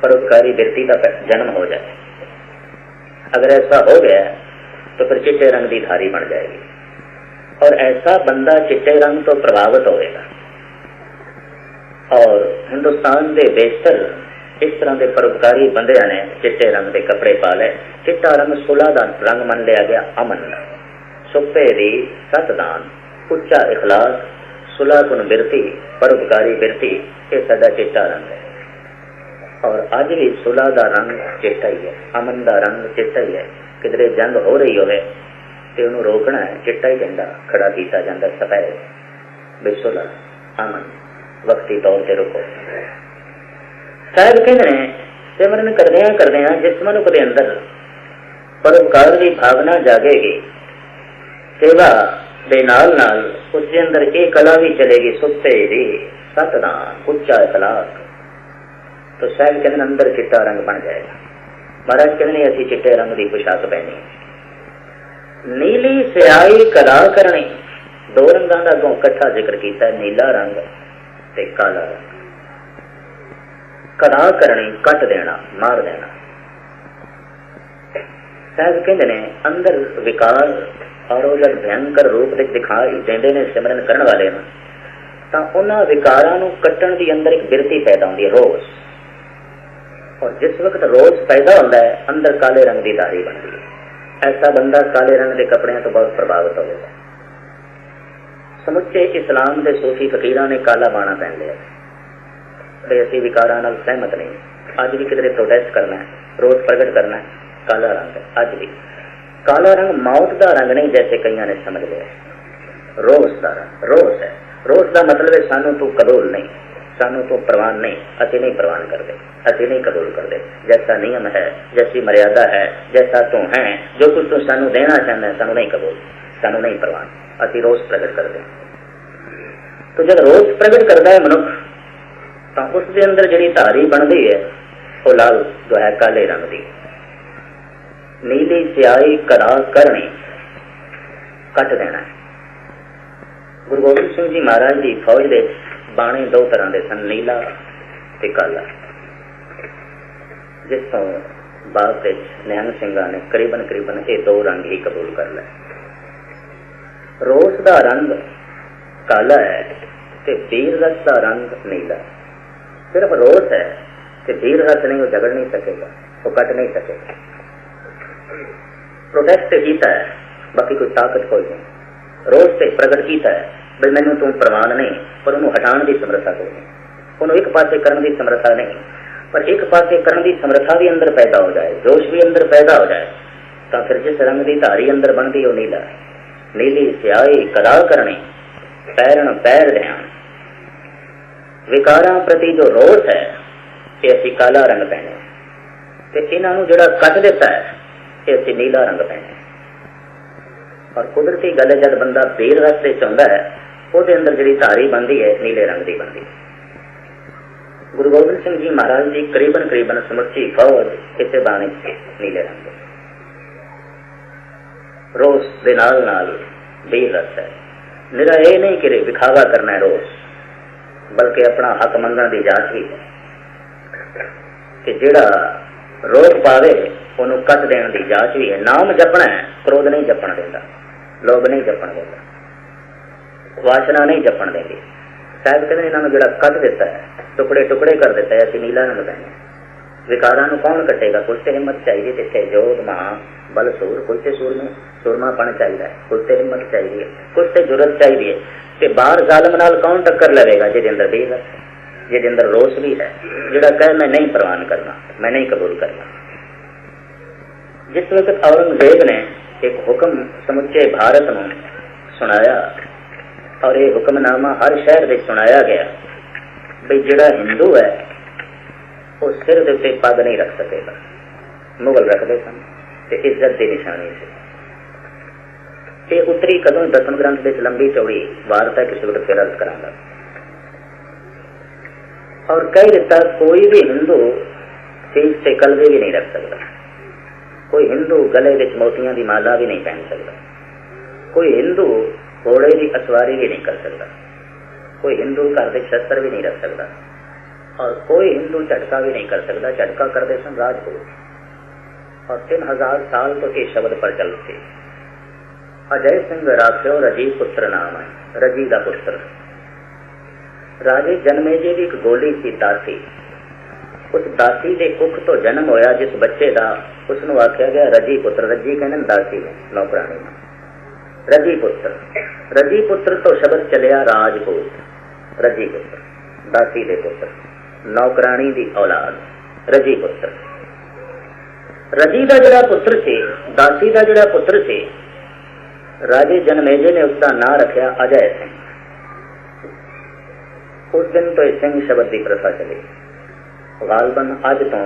परोपकारी बिरती का जन्म हो जाए। अगर ऐसा हो गया तो फिर चिट्टे रंग की धारी बन जाएगी। और ऐसा बंदा चिट्टे रंग तो प्रभावित होएगा। और हिंदुस्तान के बेशतर इस तरह के परोपकारी बंदिया ने चिट्टे रंग के कपड़े पा ले। चिट्टा रंग सुलह का रंग मन लिया गया, अमन का, सुपे दी सतदान, उच्चा इखलास, सुलह गुण बिरती, परोपकारी बिरती, ये साडा चिट्टा रंग है। और अज भी सुलह का रंग चिट्टा ही है, अमन का रंग चिट्टा ही है। किधरे जंग हो रही होवे ते उन्हें रोकना है, चिट्टा ही झंडा खड़ा किया जाता, सफेद बेसुलह अमन, वक्ती तौर पर रुको। साहब कहते हैं सिमरन करदिया जिस मनुख के अंदर परोपकार की भावना जागेगी, सेवा दे नाल नाल उसके अंदर एक कला भी चलेगी, सुते दी सतदान, उच्चा इखलास, तो साहब कहते अंदर चिट्टा रंग बन जाएगा। महाराज कहते असी चिट्टे रंग की पोशाक पहनी, नीली स्याही कला करनी। दो रंगों का अगों इकट्ठा जिक्र किया, नीला रंग ते काला रंग। कला करनी, कट देना, मार देना। साहब कहते ने अंदर विकार और जब भयंकर रूप दिखाई देंदे ने सिमरन करने वाले में, तो उन्होंने विकारां नूं कट्टण दी अंदर एक बिरती पैदा होती है, रोज। और जिस वक्त रोज पैदा होता है अंदर काले रंग की धारी बनती है। ऐसा बंदा काले रंग के कपड़िया तो बहुत प्रभावित होगा। समुचे इस्लाम के सूफी फकीर ने काला बाणा पहन लिया, असी विकारां नाल सहमत नहीं। अज भी किधरे प्रोटेस्ट करना है, रोज प्रगट करना है, काला रंग है। अज भी काला रंग मौत का रंग नहीं जैसे कई ने समझ लिया, रोज का रंग रोज है। रोज का मतलब है सानू तू कबूल नहीं, सानू तो प्रवान नहीं, असी नहीं प्रवान करते, असी नहीं कबूल करते। जैसा नियम है, जैसी मर्यादा है, जैसा तू है, जो कुछ तू सानू देना चाहता है, सानू नहीं कबूल, सानू नहीं प्रवान, असी रोज प्रगट करते। तो जब रोज प्रगट करता है मनुख, तो उसके अंदर जी धारी बनती है वो लाल जो है काले रंग की। नीली स्याही करा करनी, कट देना है। गुरु गोबिंद सिंह जी महाराज की फौज के बाणे दो तरह के सन, नीला ते काला, जिस तो बाद निहंग सिंह ने करीबन ये दो रंग ही कबूल कर लिया। रोस का रंग काला है ते वीर रस का रंग नीला। सिर्फ रोस है ते वीर रस नहीं, वो झगड़ नहीं सकेगा, वो कट नहीं सकेगा। प्रोटेस्ट किया है, बाकी कोई ताकत कोई नहीं। रोज से प्रगट किया है भाई मैनू तू प्रवान नहीं, पर उन्होंने हटाने की समर्था कोई नहीं, उन्होंने एक पासे करने की समर्था नहीं, पर एक पासे करने की समर्था भी अंदर पैदा हो जाए, जोश भी अंदर पैदा हो जाए, तो फिर जिस रंग की धारी अंदर बनती वो नीला है। नीली स्याही करा करनी, पैरण पैर ध्यान। विकारां प्रति जो रोष है ये असी काला रंग पहने, ते इन्हों जो कट दिता है ये असी नीला रंग पहने। और कुदरती गल है जब बंदा वीर रस से चाहता है, वो अंदर जी धारी बनती है नीले रंग की बनती है। गुरु गोबिंद सिंह जी महाराज जी करीबन समुची फौज इसे बाणी नीले रंग के रोज दे नाल वीर रस है। निरा ये नहीं कि विखावा करना है रोज, बल्कि अपना हक मंगण की जांच भी है कि जेड़ा रोक पावे उन्होंने कट देने की जांच भी है। नाम जपना है, क्रोध नहीं जपन देता, लोभ नहीं जपन देता, वासना नहीं जपन देंगे। शायद कहते इन्होंने जो कट दिता है, टुकड़े टुकड़े कर दिता है, असी नीला रंग पहने। विकारां कौन कटेगा? कुछ तो हिम्मत चाहिए, जिथे जोध मां बल सूर, कुछ तो सूरमापन चाहिए, कुछ तो हिम्मत चाहिए, कुछ तो जुरत चाहिए। ते बाहर जालम नाल कौन टक्कर लवेगा? जिहदे अंदर बेरस है, जिहदे अंदर रोष भी है, जिहड़ा कहे मैं नहीं प्रवान करना, मैं नहीं कबूल करना। जिस वक्त औरंगजेब ने एक हुक्म समुचे भारत में सुनाया, और ये हुक्मनामा हर शहर में सुनाया गया भाई जिहड़ा हिंदू है वो सिर दे उत्ते पग नहीं रख सकेगा। मुगल रखते सन ते इज्जत की निशानी से। ये उत्तरी कदों दसम ग्रंथ में लंबी चौड़ी वार्ता किसी वक्त फिर अर्ज करांगा। और कह दिता कोई भी हिंदू सीस से कलवे भी नहीं रख सकता, कोई हिंदू गले विच मोतियां की माला भी नहीं पहन सकता, कोई हिंदू घोड़े की असवारी भी नहीं कर सकता, कोई हिंदू घर में शस्त्र भी नहीं रख सकता, और कोई हिंदू झटका भी नहीं कर सकता। झटका करते सन राजपूत, और 3000 साल तो ये शब्द पर चलते। अजय सिंह राखियो रजी पुत्र नाम है, रजी का पुत्र। राजे जन्मेजे की एक गोली सी दासी, उस दासी के कुख तो जन्म होया जिस बच्चे का, उसनों आख्या गया रजी पुत्र। रजी कहने दासी है, नौकरानी में रजी पुत्र। रजी पुत्र तो शब्द चलिया राजपूत, रजी पुत्र दासी दे पुत्र, नौकरानी दी औलाद रजी पुत्र। रजी का जड़ा पुत्र से, दासी का जड़ा पुत्र से, राजे जन्मेजे ने उसका नाम रखा अजय सिंह। उस दिन तो सिंह शब्द की प्रथा चली, गालबन अज तो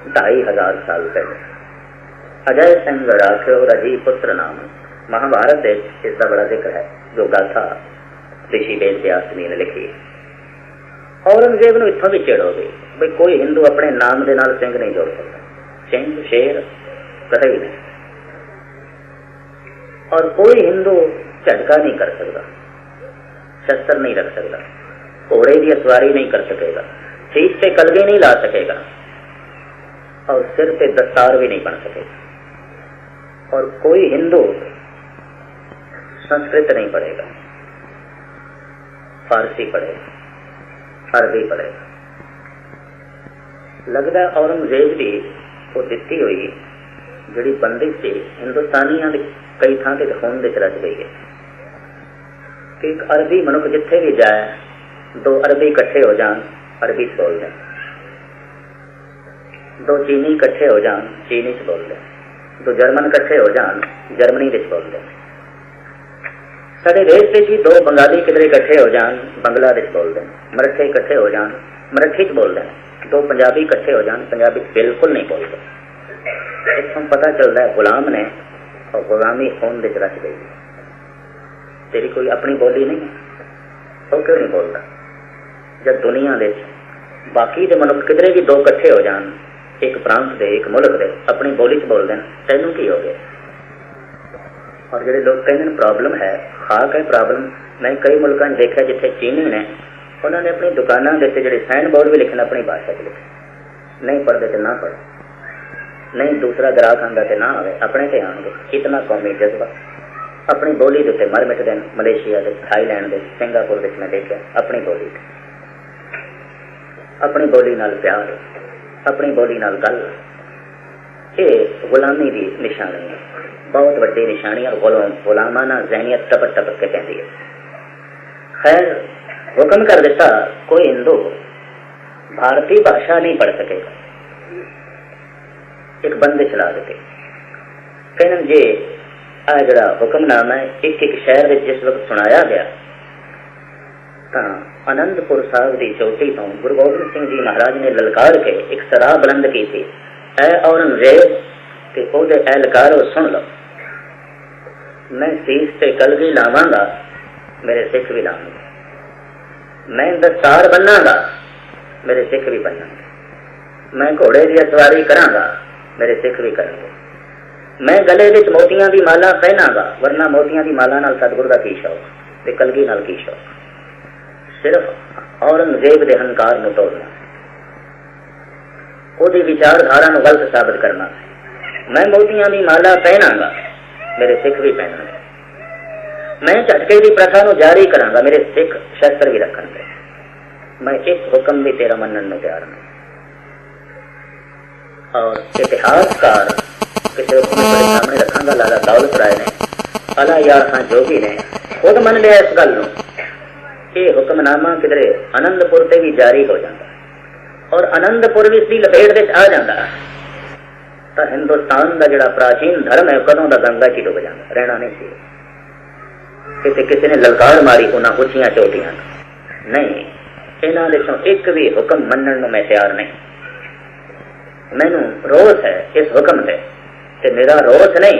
2500 साल पहले। अजय सिंह राखियो रजी पुत्र नाम, महाभारत इसका बड़ा जिक्र है, जो गाथा ऋषि वेद व्यास ने लिखी। औरंगजेब ने इतों भी चिड़ हो गई, भाई कोई हिंदू अपने नाम के नाल सिंह नहीं जोड़ सकता, सिंह शेर कहे ही नहीं, और कोई हिंदू झटका नहीं कर सकता, शस्त्र नहीं रख सकता, घोड़े की सवारी नहीं कर सकेगा, शीश पे कलगी नहीं ला सकेगा, और सिर पे दस्तार भी नहीं बन सकेगा, और कोई हिंदू संस्कृत नहीं पढ़ेगा, फारसी पढ़ेगा, अरबी पढ़ेगा। लगता औरंगजेब की वो दिती हुई जी बंदिश से हिंदुस्तानियों कई थां से खून के रच गई है कि एक अरबी मनुख जिथे भी जाए, दो अरबी इकट्ठे हो जान, अरबी च बोल दें, दो चीनी इकट्ठे हो जान, चीनी च बोल दें, दो जर्मन इकट्ठे हो जान, जर्मनी विच बोल दें। साडे देश में ही दो बंगाली किधरे इकट्ठे हो जान, बांग्लादेश बोल दें, मराठे इकट्ठे हो जान, मराठी च बोल दें, दो पंजाबी इकट्ठे हो जान, पंजाबी बिल्कुल नहीं बोलते। इतों पता चलता है गुलाम ने और गुलामी खून विच रच गई। तेरी कोई अपनी बोली नहीं है, वो क्यों नहीं बोलता? जब दुनिया दे बाकी दे मनुख किधरे भी दो इकट्ठे हो जान, एक प्रांत दे, एक मुल्क दे, अपनी बोली च बोल दें, तैनू की हो गया? और जो लोग कहते प्रॉब्लम है, खाक है प्रॉब्लम। मैं कई मुल्कों देखा जिथे चीनी ने, उन्होंने अपनी दुकानों के जो साइन बोर्ड भी लिखना अपनी भाषा च लिखे, नहीं पढ़ते तो ना पढ़ो, नहीं दूसरा ग्राहक आंदा तो ना आवे, अपने ते आएंगे। इतना कौमी जज्बा अपनी बोली के उत्ते मर मिट देन। मलेशिया के, थाईलैंड के, सिंगापुर में मैं देखा अपनी बोली, अपनी बोली नाल प्यार, अपनी बोली नाल गल, ये गुलामी की निशानी है, बहुत वड्डी निशानी। और गुलामाना ज़हनियत टपक टपक के कहती है। खैर हुक्म कर दिता, कोई हिंदू भारतीय भाषा नहीं पढ़ सकेगा। एक बंदे चला देते, कहन जे आ जड़ा हुक्मनामा है एक एक शहर में जिस वक्त सुनाया गया, तो आनंदपुर साहब की चोटी तो गुरु गोबिंद सिंह जी महाराज ने ललकार के एक सराह बुलंद की थी, ऐ औरंगजेब के ओदे एहलकारो सुन लो, मैं शीश से कलगी लावांगा, मेरे सिख भी लाऊंगा, मैं दस्तार बनागा, मेरे सिख भी बनांगे, मैं घोड़े की सवारी करांगा, मेरे सिख भी करेंगे, मैं गले विच मोतियां की माला पहनागा, वरना मोतियां की माला नाल सतगुरु का की शौक ते कलगी नाल की शौक। सिर्फ औरंगजेब के हंकार नूं तोड़ना, उसकी विचारधारा नूं गलत साबित करना। मैं मोतियां की माला पहनागा, मेरे सिख भी पहनेंगे, मैं झटके की प्रथा नूं जारी करांगा, मेरे सिख शस्त्र भी रखेंगे, मैं एक हुक्म भी तेरा मनन नूं तैयार नहीं। और इतिहासकार किसी हुक्म मेरे सामने रखांगा, लाला दौलत राय ने, अला यार खां जोगी ने खुद मन लिया इस गल नूं कि हुक्मनामा किधरे आनंदपुर से भी जारी हो जाता और आनंदपुर भी इसकी लपेट में आ जाता, तो हिंदुस्तान का जो प्राचीन धर्म है कदों का गंगा च डुब जाता, रहना नहीं सी। किसी ने ललकार मारी उन्हें उचियां चोटियां, नहीं, इन्हां दे चों एक भी हुक्म मनण नूं मैं तैयार नहीं। मैनू रोस है इस हुक्म से, ते मेरा रोस नहीं,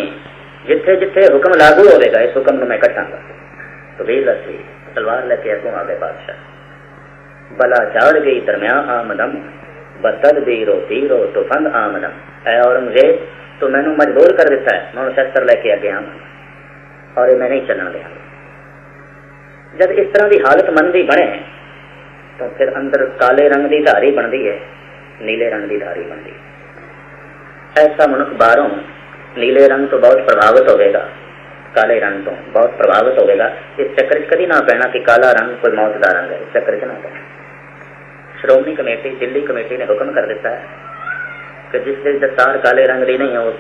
जिथे जिथे हुक्म लागू होगा इस हुक्म मैं कटांगा। तो वीर लसी तलवार लेके अगों आ गए बादशाह, बला चाड़ गई दरम्यान आमदम, बदद दीरो तीरो तुफंद आमदम। ऐ औरंगजेब तो मैनू मजबूर कर दिता है, मैं शस्त्र लेके आगे आऊंगा और मैं नहीं चलना देंगे। जब इस तरह की हालत मन की बने तो फिर अंदर काले रंग की धारी बनती है, नीले रंग की धारी बनती है। ऐसा मनुष्य बाहरों नीले रंग तो बहुत प्रभावित होगा, काले रंग तो बहुत प्रभावित होगा। इस चक्कर कभी ना पैना कि काला रंग कोई मौत का रंग है, इस चक्कर ना पैना। श्रोमणी कमेटी, दिल्ली कमेटी ने हुक्म कर दिता है कि जिसके दस्तार काले रंग की नहीं है वो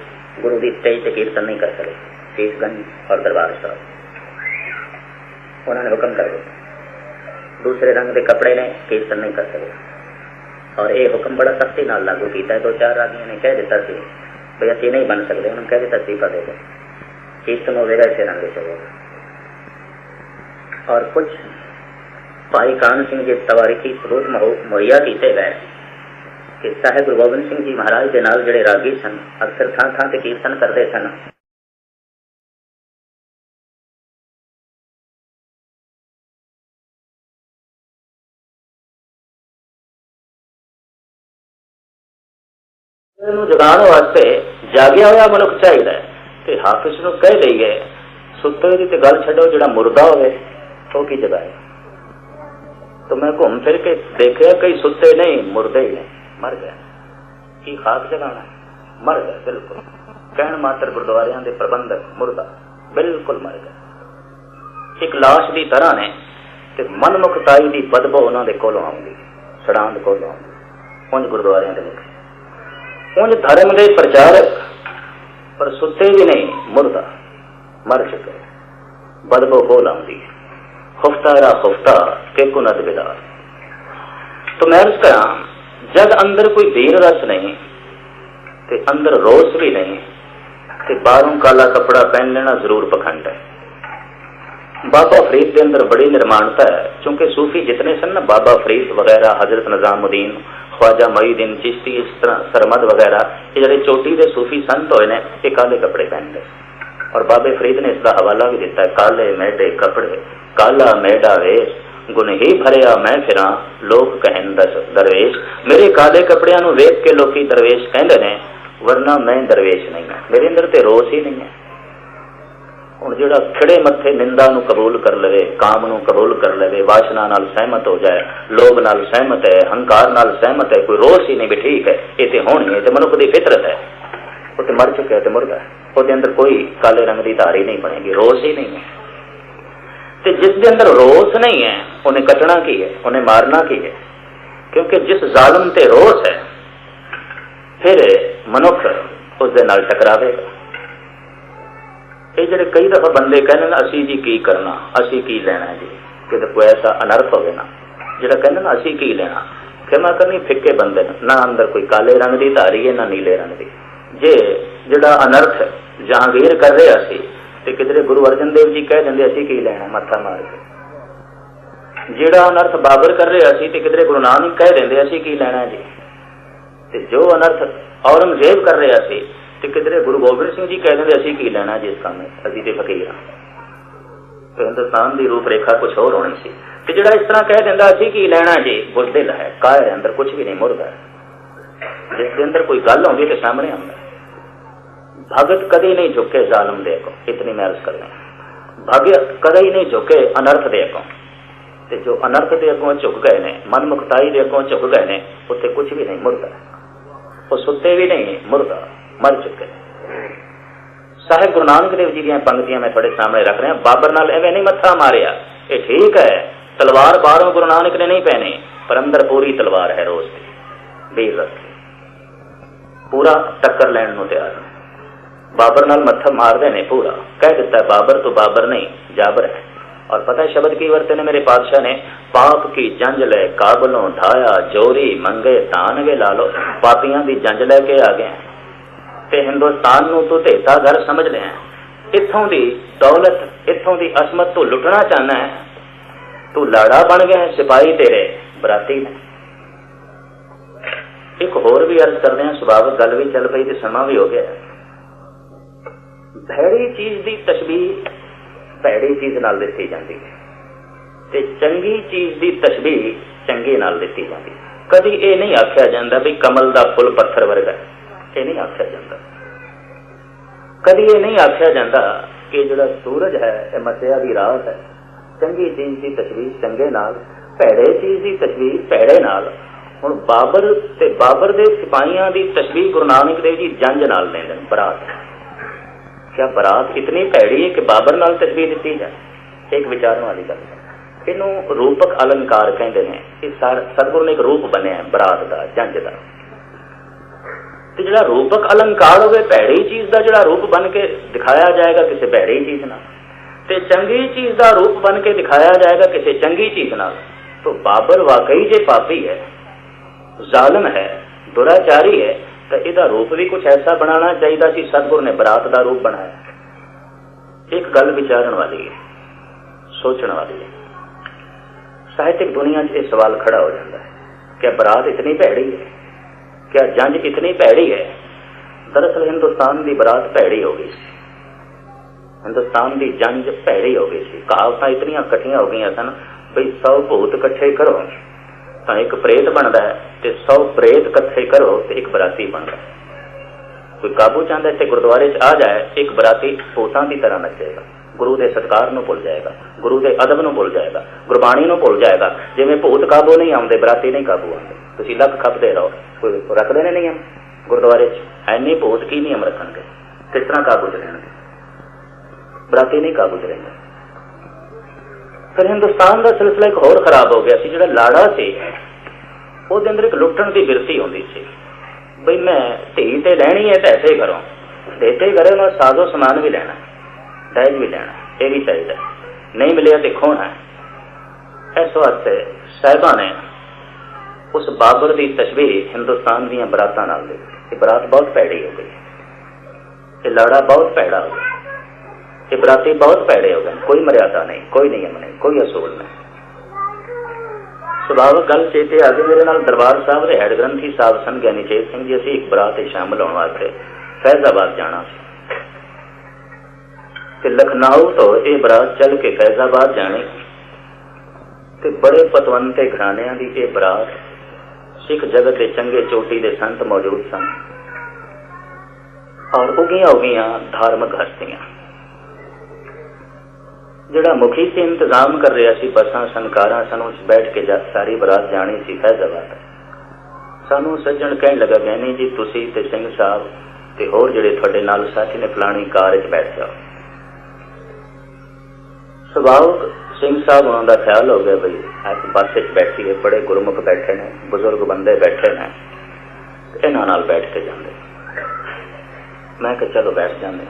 गुरु की स्टेज से कीर्तन नहीं कर सकते। शीशगंज और दरबार साहब उन्होंने हुक्म कर दिया, दूसरे रंग के कपड़े ने कीर्तन नहीं कर सकते। और ये हुक्म बड़ा सख्ती नाल लागू किया है। 2-4 रागियों ने कह दिता सी भाई असं नहीं बन सकते, उन्होंने कह दिता इस्तीफा दे दो, कीर्तन होगा इसे रंग चलेगा। और कुछ भाई कान सिंह जी तवारीखी सबूत मुहैया किए गए कि साहिब गुरु गोबिंद सिंह जी महाराज के नाल जिहड़े रागी सन अक्सर थां थां ते कीर्तन करते सन। जगाने वास्ते जागिया हुआ मनुख चाहिए कि हाफिज नूं कह दईए सुते दी ते गल छड्डो, जिहड़ा मुर्दा होवे वो की जगाए। तो मैं घूम फिर के देखा कई सुते नहीं, मुर्दे ही नहीं, मर गए। की खाक जगाना, मर गए बिल्कुल। कहण मात्र गुरुद्वारियां दे प्रबंधक मुर्दा बिल्कुल मर गए। एक लाश की तरह ने ते मनमुखताई की बदबू उन्हां दे कोलों आउंदी, सड़ांद कोलों आउंदी। उंज गुरुद्वारियां दे विच उंज धर्म के प्रचारक पर सुते भी नहीं, मुर्दा मर चुके, बदबू कोल आउंदी। खुफ्ता रा खुफ्ता के कुनत बिदार। तो मैं अर्ज करा जब अंदर कोई धीर रस नहीं ते अंदर रोस भी नहीं ते बाहरों काला कपड़ा पहन लेना जरूर पखंड है। बाबा फरीद के अंदर बड़ी निर्माणता है, क्योंकि सूफी जितने सन ना, बाबा फरीद वगैरह, हजरत निजामुद्दीन, ख्वाजा मुईनुद्दीन चिश्ती, इस तरह सरमद वगैरह, ये जड़े चोटी के सूफी संत होए ने ये काले कपड़े पहनते। और बाबे फरीद ने इसका हवाला भी दिता है, काले मेढे कपड़े काला मेढा वेश, गुण ही भरिया मैं फिरा लोग कहन दरवेश। मेरे काले कपड़ियां नूं वेख के लोकी दरवेश कहंदे ने, वरना मैं दरवेश नहीं है, मेरे अंदर ते रोस ही नहीं है। हुण जिहड़ा खिड़े मत्थे निंदा नूं कबूल कर लवे, काम नूं कबूल कर लवे, वासना नाल सहमत हो जाए, लोभ नाल सहमत है, हंकार नाल सहमत है, कोई रोस ही नहीं भी ठीक है, ये तो होनी है, तो मनुख की फितरत है। वो तो मर चुका है, तो मुर्दा है, उसके अंदर कोई काले रंग की धारी नहीं बनेगी, रोस ही नहीं है। तो जिसके अंदर रोस नहीं है उन्हें कटना की है, उन्हें मारना की है, क्योंकि जिस जालिम ते रोस है फिर मनुख उसके नाल टकरावेगा। ये जो कई दफा बंदे कहने असी जी की करना, असी की लेना जी, कि कोई ऐसा अनर्थ हो ना जो कहने ना असी की लेना, क्षमा करनी फिक्के बंदे ना अंदर कोई काले रंग की धारी है ना नीले रंग की। जे जिहड़ा अनर्थ जहांगीर कर रहे असी ते किधरे गुरु अर्जन देव जी कह देंगे असी की लेना मत्था मार के। जिहड़ा अनर्थ बाबर कर रहे असी ते किधरे गुरु नानक कह देंगे असी की लेना जी। ते जो अनर्थ औरंगजेब कर रहे असी ते किधरे गुरु गोबिंद सिंह जी कह देंगे असी की लेना जिस काम असी ते फकीर हाँ। तो हिंदुस्तान की रूपरेखा कुछ होर होनी सी। ते जिहड़ा इस तरह कह देंदा असी की लेना जी, बुजदिल है, कायर अंदर कुछ भी नहीं, मुर्दा है। जिसके अंदर कोई गल होंगी तो सामने आंदा। भगत कभी नहीं झुके जालम दे को, इतनी मैं अर्ज करना। भगत कभी नहीं झुके अनर्थ दे को, ते जो अनर्थ दे अगों झुक गए ने, मन मुक्ताई दे अगों झुक गए ने, उत्ते कुछ भी नहीं, मुर्दा। वो सुते भी नहीं, मुर्दा, मर चुके। साहिब गुरु नानक देव जी दी पंक्तियां मैं थोड़े सामने रख रहा। बाबर नाल एवें नहीं मत्था मारिया, ये ठीक है, तलवार बाहरों गुरु नानक ने नहीं पहनी, पर अंदर पूरी तलवार है रोज की, वीर रख पूरा टक्कर लैन नूं तैयार। बाबर नाल मत्था मारदे ने, पूरा कह दिता है बाबर तो बाबर नहीं जाबर है। और पता है शब्द की वरते ने मेरे पातशाह ने, पाप की जंज ले काबलों ढाया, जोरी मंगे तान वे ला लो। पापियां की जंज लैके आ गए ते हिंदुस्तान नूं तू धेता घर समझ लिया। इत्थों की दौलत, इत्थों की असमत तू लुटना चाहना है, तू लाड़ा बन गया है, सिपाही तेरे बराती ने। एक होर भी अर्ज करते हैं, सुभाविक गल भी चल पई ते समा भी हो गया। भैड़ी चीज की तशबीह भैड़ी चीज नाल दिती जाती है ते चंगी चीज की तशबीह चंगे नाल दिती जाती। कभी ये नहीं आख्या जाता भी कमल का फुल पत्थर वर्गा, ये नहीं आख्या जाता। कभी ये नहीं आख्या जाता कि जो सूरज है यह मसिया की रात है। चंगी चीज की तशबीह चंगे नाल, भैड़े चीज की तशबीह भैड़े नाल। हुण बाबर ते बाबर दे सिपाहियां दी तशबीह गुरु नानक देव जी जंज नाल देंदे ने, बरात। क्या बरात इतनी भैड़ी है कि बाबर नाल तस्वीर दी जाए? एक विचारन वाली गल। इनू रूपक अलंकार कहते हैं। इस सतगुरु ने एक रूप बनया बरात का, जंज का। तो जो रूपक अलंकार होवे भैड़ी चीज का जो रूप बन के दिखाया जाएगा किसी भैड़ी चीज नाल, ते चंगी चीज का रूप बन के दिखाया जाएगा किसी चंगी चीज नाल, तो बाबर वाकई जे पापी है, जालिम है, दुराचारी है, तो इसका रूप भी कुछ ऐसा बनाना चाहिए कि सतगुरु ने बरात का रूप बनाया। एक गल विचारन वाली है, सोचने वाली है। साहित्यिक दुनिया से सवाल खड़ा हो जाता है, क्या बरात इतनी भैड़ी है? क्या जंज इतनी भैड़ी है? दरअसल हिंदुस्तान की बरात भैड़ी हो गई, हिंदुस्तान की जंज भैड़ी हो गई थी। कहावत इतनियां कट्ठियां हो गई सन बई 100 भूत कट्ठे करो तो एक प्रेत बनता है, ते 100 प्रेत कट्ठे करो तो एक बराती बनता है। कोई काबू चाहता है गुरुद्वारे आ जाए, एक बराती भूतां की तरह नचेगा, गुरु के सत्कार नूं भुल जाएगा, गुरु के अदब नूं भुल जाएगा, गुरबाणी नूं भुल जाएगा। जिवें भूत काबू नहीं आउंदे, बराती नहीं काबू आउंदे। तुसीं लख खपदे रहो, कोई रखदे ने नियम गुरुद्वारे च? ऐने भूत की नियम रखणगे? किस तरह काबू च रहणगे? बराती नहीं काबू च रहेंगे। फिर हिंदुस्तान का सिलसिला एक होर खराब हो गया सी। जिहड़ा लाड़ा सी ਉਹਦੇ अंदर एक लुट्टण की बिरती होंदी सी, बई मैं धी ते लैनी है तो ऐसे ही करो, देते करे उन्होंने साजो समान भी लेना, दहेज भी लेना, ये भी चाहिए, नहीं मिले तो खोना है। इस वास्ते साहिबा ने उस बाबर की तस्वीर हिंदुस्तान दी बरातां नाल दी। ये बरात बहुत भैड़ी हो गई, ये लाड़ा बहुत भैड़ा हो गया, ये बराती बहुत भैड़े हो गए। कोई मर्यादा नहीं, कोई नियम नहीं, कोई असूल नहीं। सुभाविक गल चेते आ गई मेरे नाल दरबार साहब के हैड ग्रंथी साहब सन ज्ञानी चेत सिंह जी। असीं एक बरात शामिल होने वास्ते फैजाबाद जाना ते लखनऊ तो ये बरात चल के फैजाबाद जानी ते बड़े पतवंते घराणियां दी ये बरात। सिख जगत के चंगे चोटी के संत मौजूद सन और उगियां उगियां धार्मिक हस्तियां। जिहड़ा मुखी से इंतजाम कर रहा सी, बसां सन, कारां सन, उस बैठ के सारी बरात जानी सी फैजाबाद। सानू सज्जण कहण लगा, गैनी जी तुसीं ते सिंह साहब ते होर जिहड़े तुहाडे नाल साथी ने फलानी कार च बैठ जाओ। सुभाविक सिंह साहब उन्हों का ख्याल हो गया बई अज बस च बैठी है, बड़े गुरमुख बैठे ने, बुजुर्ग बंदे बैठे ने, इन्हां नाल बैठ के जांदे। मैं कहा चलो बैठ जांदे।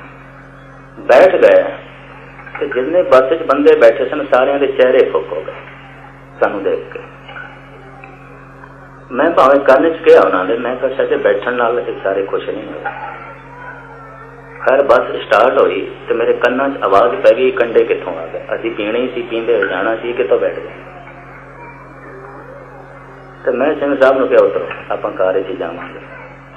बैठ गए तो जितने बस च बंदे बैठे सन सारियां दे चेहरे फुक हो गए सानू देख के। मैं भावें कन च कहा उन्होंने, मैं कहा सच बैठन नाल सारे खुश नहीं हुए। खैर बस स्टार्ट हुई तो मेरे कन्ना च आवाज पै गई, कंडे कितों आ गए? असीं पीने सी, पींदे हो जाना सी, कितों बैठ गए? तो मैं सिंह साहब नूं कहा उतरो, आपां कार च जावांगे।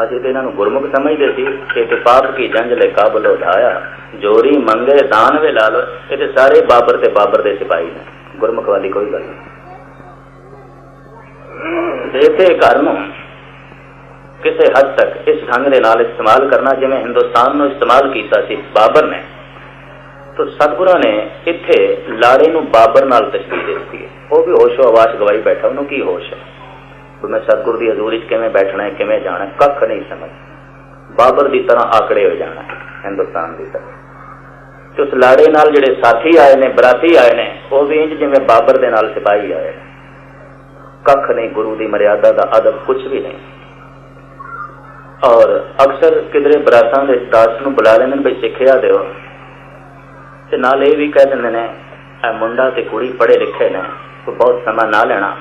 असीं तो इन्हां नूं गुरमुख समझदे सी कि पाप की जंज ले काबल उठाया, जोरी मंगे दान वे ला लो। ये तो सारे बाबर ते बाबर दे सिपाही ने, गुरमुख वाली कोई गल नहीं। देते घर नूं किसी हद तक इस ढंग दे नाल इस्तेमाल करना जिवें हिंदुस्तान नूं इस्तेमाल कीता सी बाबर ने, तो सतगुरां ने इत्थे लाड़े नूं बाबर नाल तशबीह दे दित्ती है। वो भी होशो आवाश गवाई बैठा, उन्होंने की होश है मैं सतगुरु की हजूरी च किवें बैठना है, किवें जाना है, कख नहीं समझ। बाबर की तरह आंकड़े हो जाना है हिंदुस्तान की तरह। तो उस लाड़े नाल जिहड़े साथी आए ने, बराती आए ने, वो भी इंज जिवें बाबर दे नाल सिपाही आए, कख नहीं, गुरु की मर्यादा का अदब कुछ भी नहीं। और अक्सर किधरे बरातां दे दास नूं बुला लैंदे बई सिक्ख्या दिओ, ते नाल ये भी कह दिंदे ने मुंडा ते कुड़ी पढ़े लिखे ने, तो बहुत समा ना लेना,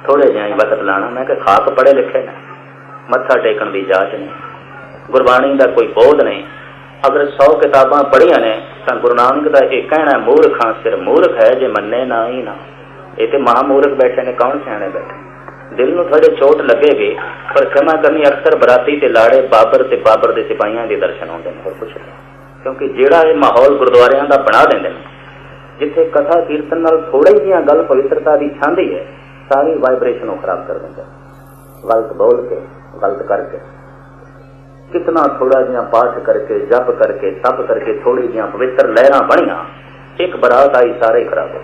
थोड़े जिहा ही वक्त लाना। मैं कहा खाक पढ़े लिखे ने, मत्था टेकन की जाच नहीं, गुरबाणी का कोई बोध नहीं। अगर 100 किताबां पढ़िया ने तो गुरु नानक का यह कहना मूर्खां सिर मूर्ख है जे मन्ने ना ही ना। ये तो महामूर्ख बैठे ने, कौन सियाणे बैठे। दिल नूं थोड़े चोट लगेगी, पर क्षमा करनी अक्सर बराती ते लाड़े बाबर ते बाबर दे सिपाहियां दे दर्शन होंदे ने, होर कुछ नहीं। क्योंकि जिहड़ा ये माहौल गुरुद्वारियां दा बना देंदे ने, जिथे कथा कीर्तन नाल थोड़ी जिहा गल पवित्रता की छांदी है, सारी वाइब्रेशन खराब कर देंगे। गलत बोल के, गलत करके, कितना थोड़ा जिहा पाठ करके, जप करके, तप करके, थोड़ी जिहा पवित्र लहरां बनिया, एक बरात आई, सारे खराब हो,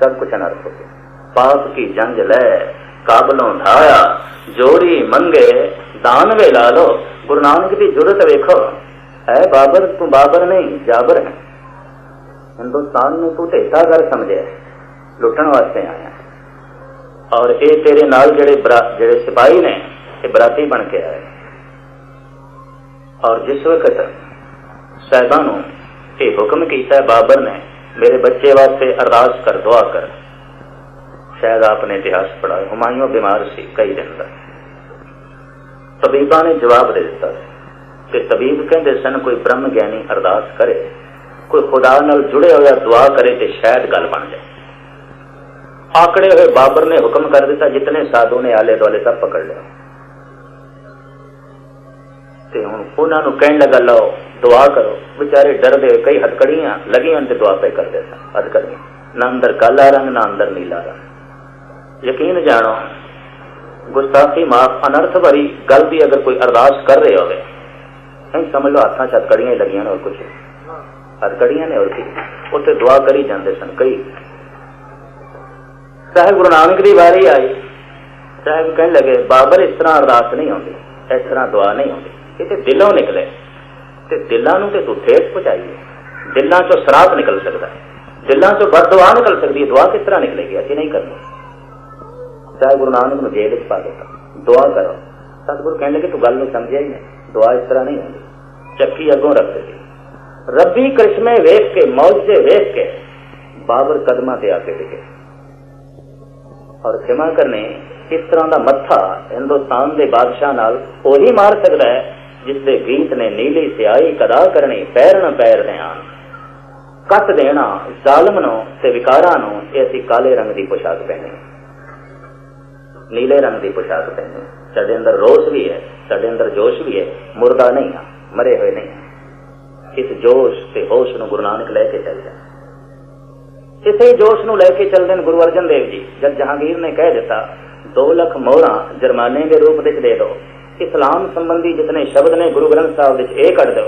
सब कुछ अनर्थ हो गया। पाप की जंज ले काबलों ढाया, जोरी मंगे दान वे ला लो। गुरु नानक की जुरत वेखो, है बाबर, तू बाबर नहीं जाबर है। हिंदुस्तान में तू ढेसा कर समझे, लुटन वास्ते आया। और ये तेरे नाल जेड़े सिपाही ने ये बराती बन के आए। और जिस वक्त साहिबानू ये हुक्म किया बाबर ने, मेरे बच्चे वास्ते अरदास कर, दुआ कर, शायद आपने इतिहास पढ़ा, हुमायूं बीमार सी कई दिन तक। तबीबा ने जवाब दे दिता कि तबीब कहते सन कोई ब्रह्म ज्ञानी अरदास करे, कोई खुदा नाल जुड़े होया दुआ करे तो शायद गल बन जाए। आकड़े हुए बाबर ने हुक्म कर दिता, जितने साधु ने आले दुआले सब पकड़ लिया। उन्होंने कहने लगा लो दुआ करो। बेचारे डरदे, कई हथकड़ियां लगियां तो दुआ पे करते सन। हथकड़ियां ना अंदर काला रंग ना अंदर नीला रंग। यकीन जानो गुस्ताखी माफ अनर्थ भरी गल भी अगर कोई अरदास कर रहे होवे, नहीं समझ लो हाथा च हथकड़ियां लगियां और कुछ हथकड़ियां ने और उत्थे दुआ करी जाते सन। कई साहब गुरु नानक की वारी आई, साहब कहने लगे बाबर इस तरह अरदास नहीं आती, इस तरह दुआ नहीं आती, ये दिलों निकले ते दिलों ते तू ठेस पहुंचाइए। दिलों चो शराब निकल सकता है, दिलों चो बददुआ निकल सकती है, दुआ किस तरह निकलेगी? असी नहीं करनी। साहब गुरु नानक ने जेल पा दिता, दुआ करो। सतगुरु कहने लगे तू गल नहीं समझिया ही नहीं, दुआ इस तरह नहीं होती। चक्की अगों रख दी, रब्बी करिश्मे वेख के, मौजे वेख के बाबर कदमां ते आके डिगे। और क्षमा करने इस तरह का मत्था हिंदुस्तान के बादशाह नाल ओही मार सकता है जिसके गीत ने नीली सियाही कदा करनी, पैर न पैर ध्यान कट देना जालम नो ते विकारा नो। असी काले रंग की पोशाक पहने, नीले रंग की पोशाक पहने। साडे अंदर रोष भी है, साडे अंदर जोश भी है, मुर्दा नहीं है, मरे हुए नहीं है। इस जोश ते होश नूं गुरु नानक लैके चल जाए। इसे जोश नूं लैके चलते हैं गुरु अर्जन देव जी। जब जहांगीर ने कह दिता 2 लाख मोहरा जुर्माने के रूप में दे दो, इस्लाम संबंधी जितने शब्द ने गुरु ग्रंथ साहब ये कट दो,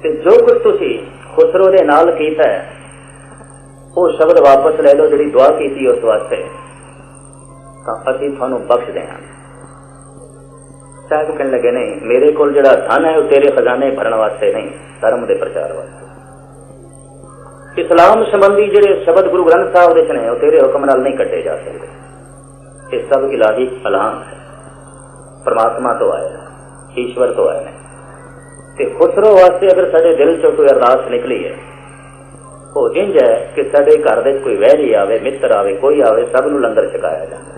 ते जो कुछ तुसी खुसरो दे नाल कीता है वो शब्द वापस ले लो, जिहड़ी दुआ की उस वास्ते तां असीं तुहानूं बख्श देंगे। साहब कहने लगे नहीं, मेरे कोल जिहड़ा धन है वो तेरे खजाने भरन वास्ते नहीं, धर्म के प्रचार वास्ते। इस्लाम संबंधी जिहड़े शब्द गुरु ग्रंथ साहब दे ने वो तेरे हुक्म नाल नहीं कटे जा सकते। ये सब इलाही ऐलान है, परमात्मा तो आए, ईश्वर तो आए। ते खुसरो वास्ते अगर साडे दिल चो कोई अरदास निकली है, वो इंज है कि साडे घर दे कोई वैरी आवे, मित्र आवे, कोई आवे, सब नूं लंगर छकाया जाता,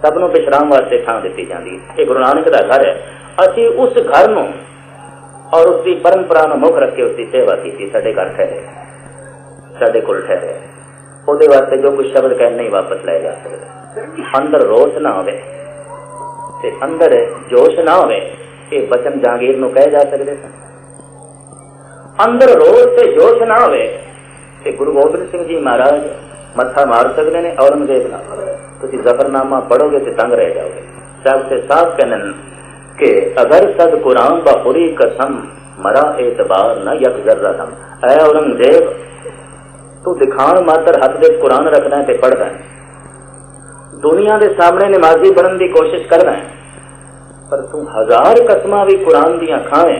सब नूं विश्राम वास्ते थां दित्ती जांदी। ये गुरु नानक दा घर है। असीं उस घर नूं और उसकी परंपरा नूं मुख रख के उसकी सेवा की। साडे घर ठहरे, साडे कोल ठहरे, ਉਹਦੇ वास्ते जो कुछ शब्द कहने नहीं वापस ले जा सकते। अंदर रोष ना होवे ते अंदर जोश ना होवे, ये बचन जहांगीर नूं कहे जा सकते सन। अंदर रोष ते जोश ना होवे ते गुरु गोबिंद सिंह जी महाराज मत्था मार सकते हैं औरंगजेब नाल। तुसीं जफरनामा पढ़ोगे तो तंग रह जाओगे। साहब से साफ कहने कि अगर सद कुरान बापुरी कसम मरा एतबार न यक जर्रा दम। ऐ औरंगजेब तू दिखाण मात्र हथ दे कुरान रखना है ते पढ़ना है, दुनिया के सामने नमाजी बनने की कोशिश करना है, पर तू 1000 कसमां भी कुरान दियां खावे,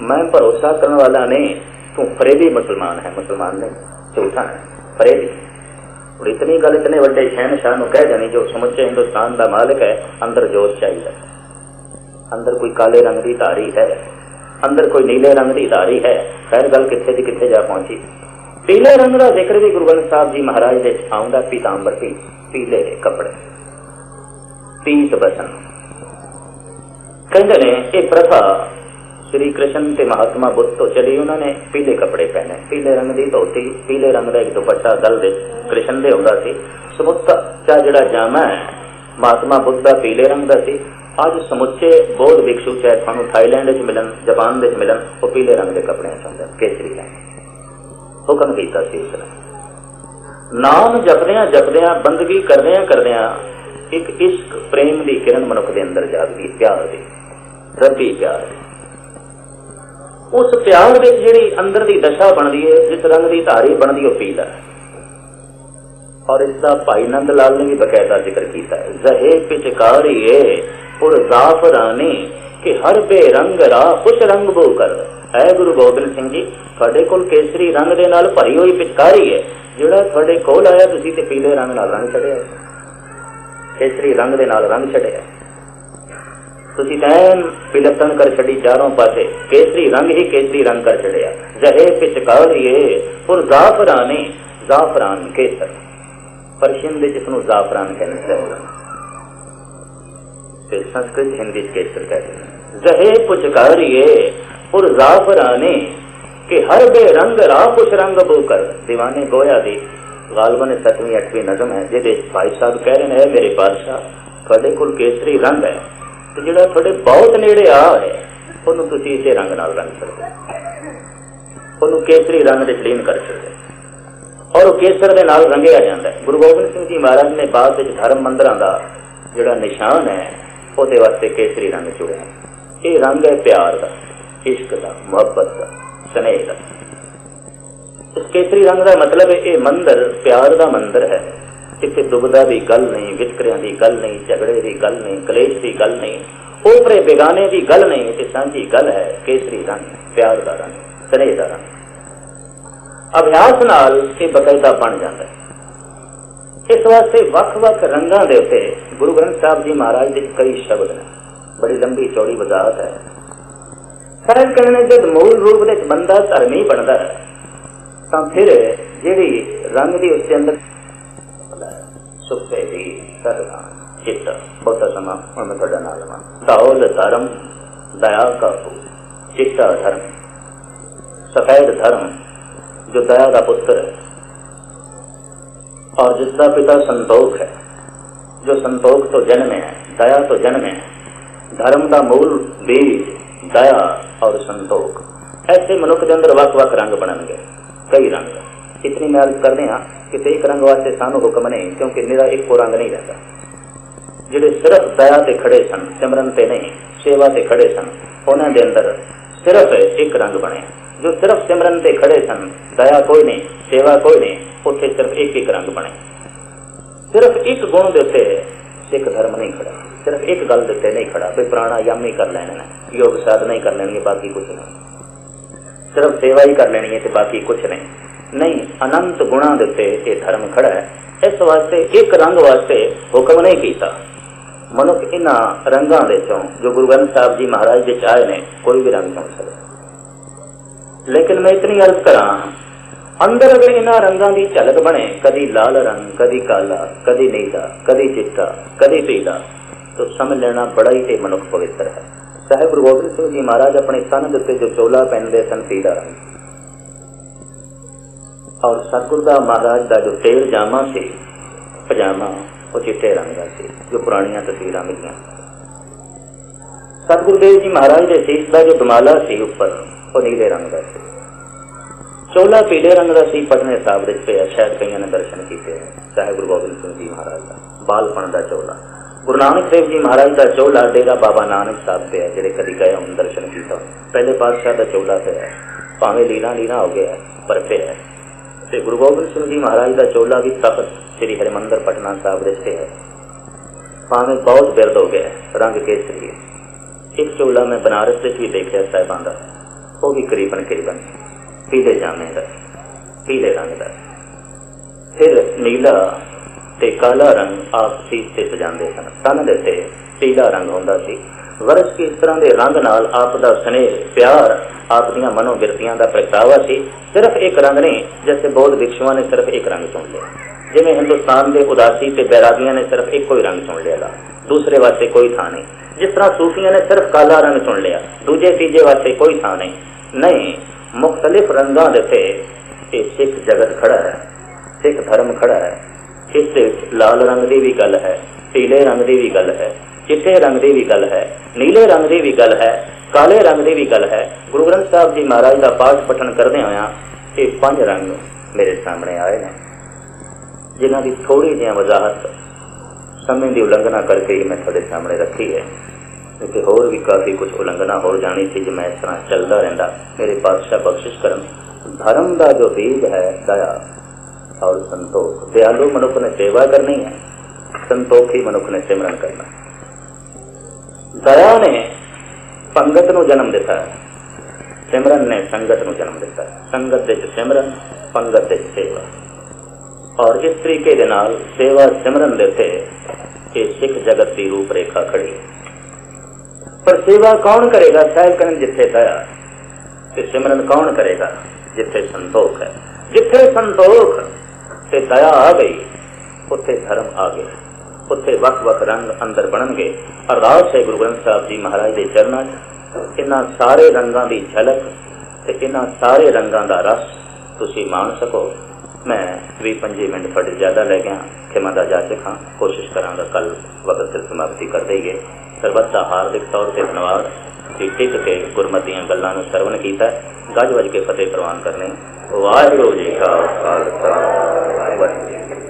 मैं भरोसा करने वाला नहीं, तू फरेबी मुसलमान है। मुसलमान नहीं, झूठा है, फरेबी। और इतनी गल इतने बड़े शहनशाह नूं कह जानी जो समुचे हिंदुस्तान का मालिक है। अंदर जोश चाहिए, अंदर कोई काले रंग की धारी है, अंदर कोई नीले रंग की धारी है। खैर गल कित्थे दी कित्थे जा पहुंची। पीले रंग का जिक्र भी गुरु ग्रंथ साहब जी महाराज दे आउंदा। पीतांबर सी, पीले कपड़े, पीत बसन। कहते ने ये प्रथा श्री कृष्ण के महात्मा बुद्ध तो चली, उन्होंने पीले कपड़े पहने, पीले रंग की धोती, पीले रंग का एक दुपट्टा गल दे कृष्ण दे हुंदा सी। समुच्चा जिहड़ा जामा है महात्मा बुद्ध का पीले रंग का सी। अज समुचे बौद्ध भिक्षु चाहे तुहानूं थाईलैंड च मिलन, जापान दे मिलन, वो पीले रंग के कपड़े चाहुंदे, केसरी रंग। हुक्म कीता सी इसने। नाम जपदियां जपदियां, बंदगी करदियां करदियां एक इश्क प्रेम की किरण मनुख के अंदर जागदी, प्यार की, रब्बी प्यार। उस प्यार विच जिहड़ी अंदर की दशा बनती है, जिस रंग की धारी बनती है, पीला। और इसका भाई नंद लाल ने भी बकायदा जिक्र किया है। जहे पिचकारिए और जाफरानी कि हर बेरंग राह कुछ रंग बो कर। है गुरु गोबिंद सिंह जी, ਤੁਹਾਡੇ ਕੋਲ ਕੇਸਰੀ ਰੰਗ ਦੇ ਨਾਲ ਭਰੀ ਹੋਈ ਪਿਚਕਾਰੀ ਹੈ, ਜਿਹੜਾ ਤੁਹਾਡੇ ਕੋਲ ਆਇਆ ਤੁਸੀਂ ਤੇ ਪੀਲੇ ਰੰਗ ਨਾਲ ਰੰਗ ਛੜਿਆ, ਕੇਸਰੀ ਰੰਗ ਦੇ ਨਾਲ ਰੰਗ ਛੜਿਆ। ਤੁਸੀਂ ਤੈਨ ਪਿਲਤਨ ਕਰ ਛੜੀ ਚਾਰੋਂ ਪਾਸੇ, ਕੇਸਰੀ ਰੰਗ ਹੀ ਕੇਸਰੀ ਰੰਗ ਕਰ ਛੜਿਆ। ਜਹੇ ਪਿਚਕਾਰੀਏ ਪੁਰ ਜ਼ਾਫਰਾਨੇ, ਜ਼ਾਫਰਾਨ ਕੇਸਰ, ਪਰਸ਼ੀਅਨ ਦੇ ਜਿਸਨੂੰ ਜ਼ਾਫਰਾਨ ਕਹਿੰਦੇ ਨੇ, ਤੇ ਸੰਸਕ੍ਰਿਤ ਹਿੰਦੀ ਕੇਸਰ कहते हैं। जहे पुचकारिए पुर ज़ाफ़राने कि हर बेरंग राह कुछ रंग बो कर। दीवाने गोया दी गालबन 7वीं 8वीं नज़म है, जिहदे भाई साहब कह रहे हैं मेरे बादशाह तुहाडे कोल केसरी रंग है, ते जिहड़ा तुहाडे बहुत नेड़े आ है ਉਹਨੂੰ ਤੁਸੀਂ इसे रंग नाल रंग छड्डो, ਉਹਨੂੰ केसरी रंग ਦੇ ਲੀਨ कर छड्डो और केसर ਦੇ ਨਾਲ रंगिया जाता है। गुरु गोबिंद सिंह जी महाराज ने बाद ਵਿੱਚ धर्म मंदिरां ਦਾ ਜਿਹੜਾ निशान है ਉਹਦੇ ਵਾਸਤੇ केसरी रंग चुनिया। ਇਹ रंग है प्यार का, इश्क का, मुहब्बत का, स्नेह का। इस केसरी रंग का मतलब है ये मंदिर प्यार का मंदिर है, इतने दुबदा की गल नहीं, वितकरियां की गल नहीं, झगड़े की गल नहीं, कलेश की गल नहीं, ओपरे बेगाने की गल नहीं, ये सांझी गल है। केसरी रंग प्यार का रंग, स्नेह का रंग। अभ्यास नाल ये बकायदा बन जाता है। इस वास्ते वख-वख रंगां दे उत्ते गुरु ग्रंथ साहब जी महाराज दे कई शब्द ने, बड़ी लंबी चौड़ी वजाहत है। साहब कहने जब मूल रूप दे बंदा धर्मी बनता है तो फिर जिहड़ी रंग दी उसके अंदर सुखे दी सरला चित्त बहुता समा मैं तुहाडा नाल लवां। धौल धर्म दया का चिट्टा धर्म, सफेद धर्म जो दया का पुत्र है और जिसका पिता संतोख है, जो संतोख तो जन्म है, दया तो जन्म है। धर्म का मूल बीज दया और संतोख। ऐसे मनुष्य के अंदर वक वक रंग बननगे, कई रंग। इतनी मैं अर्ज करते हैं कि एक रंग वास्ते सानू हुक्म नहीं, क्योंकि मेरा एक को रंग नहीं रहता। जिहड़े सिर्फ दया ते खड़े सन, सिमरन ते नहीं, सेवा ते खड़े सन, उन्हां दे अंदर सिर्फ एक रंग बने। जो सिर्फ सिमरन ते खड़े सन, दया कोई नहीं, सेवा कोई नहीं, उत्थे सिर्फ एक एक रंग बने। सिर्फ एक गुण दे उत्ते सिख धर्म नहीं खड़ा, सिर्फ एक गल दे उत्ते नहीं खड़ा, कोई प्राणायाम ही कर लेना, योग साधना ही कर लेनी है, बाकी कुछ नहीं। सिर्फ सेवा ही कर लेनी है तो बाकी कुछ नहीं। अनंत गुणा दे उत्ते ये धर्म खड़ा है। इस वास्ते एक रंग वास्ते हुक्म नहीं कीता। मनुष्य इन्हां रंगां दे चों जो गुरु ग्रंथ साहब जी महाराज दे चाहे ने कोई भी रंग चुन सकदा। लेकिन मैं इतनी अर्ज करा, अंदर अगर इन्हां रंगां दी झलक बने, कदी लाल रंग, कदी काला, कदी नीला, कदी चिट्टा, कदी पीला, तो समझ लेना बड़ा ही ये मनुष्य पवित्र है। साहिब गुरु गोबिंद सिंह जी महाराज अपने सन दे उत्ते जो चोला पहनदे सन पीला रंग, और सतगुरु दा महाराज का जो तेल जामा से पजामा वो चिट्टे रंग का सी, जो पुरानियां तस्वीरां मिलियां। सतगुरुदेव जी महाराज के शीश का जो दमाला सी ऊपर वो नीले रंग का सी, चोला पीले रंग का सी। पटने साहब दे पे शायद कई ने दर्शन किए हैं। साहिब गुरु गोबिंद सिंह जी महाराज का बालपन का चोला, गुरु नानक देव जी महाराज का चोला डेरा बाबा नानक साहब पे है, जेडे कदी गए हम दर्शन किया। पहले पातशाह का चोला पे है, भावें लीला लीला हो गया पर पे है। ते गुरु गोबिंद सिंह जी महाराज का चोला भी तख्त श्री हरिमंदर पटना साहब रिश्ते है, भावें बहुत बिरद हो गया, रंग केसरी है। एक चोला मैं बनारस भी देखा साहिबां दा, वो भी करीबन पीले जामे का, पीले रंग का। फिर नीला ते काला रंग आप सीस से सजाते सन, तन दे उत्ते पीला रंग होंदा सी। वर्ष की इस तरह के रंग नाल आप दा स्नेह प्यार, आप दियां मनोवृत्तियां दा प्रगटावा सी। सिर्फ एक रंग नहीं, जैसे बौद्ध भिक्षुओं ने सिर्फ एक रंग चुन लिया, जिवें हिंदुस्तान के उदासी ते बैरागियां ने सिर्फ एक कोई रंग चुन लिया, दूसरे वास्ते कोई था नहीं। जिस तरह सूफियां ने सिर्फ काला रंग चुन लिया, दूजे तीजे वास्ते कोई था नहीं। मुख्तलिफ रंगां दे ते ये सिख जगत खड़ा है, सिख धर्म खड़ा है। इस लाल रंग की भी गल है, पीले रंग की भी गल है, चिट्टे रंग की भी गल है, नीले रंग की भी गल है, काले रंग की भी गल है। गुरु ग्रंथ साहब जी महाराज का पाठ पठन करदे होया ये 5 रंग मेरे सामने आए हैं, जिन्हां की थोड़ी जी वजाहत समय की उलंघना करके ही मैं थोड़े सामने रखी है, क्योंकि होर भी काफी कुछ उलंघना हो जानी थी जो मैं इस तरह चलता रहता। मेरे पातशाह बख्शिश करन। धर्म का जो बीज है दया और संतोख। दयालु मनुष्य ने सेवा करनी है, संतोखी मनुष्य ने सिमरन करना। दया ने पंगत नूं जन्म दिता, सिमरन ने संगत नूं जन्म दिता। संगत दे विच सिमरन, पंगत दे विच सेवा। और इस तरीके दे नाल सेवा सिमरन दे ते ये सिख जगत की रूपरेखा खड़ी। पर सेवा कौन करेगा? साहिब कहन जिथे दया, ते सिमरन कौन करेगा? जिथे संतोख है। जिथे संतोख ते दया आ गई, उत्थे धर्म आ गया, उत्थे वख वख रंग अंदर बननगे। अरदास है गुरु ग्रंथ साहब जी महाराज के चरणों च, इन्हां सारे रंगां दी झलक ते इन्हां सारे रंगां दा रस तुसीं मान सको। मैं 20-25 मिनट थोड़े ज्यादा लै गया, खिमा दा जाचक हाँ, कोशिश करांगा कल वक्त से समाप्ति कर देंगे। सरबत का हार्दिक तौर से धन्यवाद कि टिक के गुरमत दीआं गल्लां नूं सरवण कीता। गज वज के फतेह प्रवान करने। वाहिगुरू जी का खालसा, वाहिगुरू जी।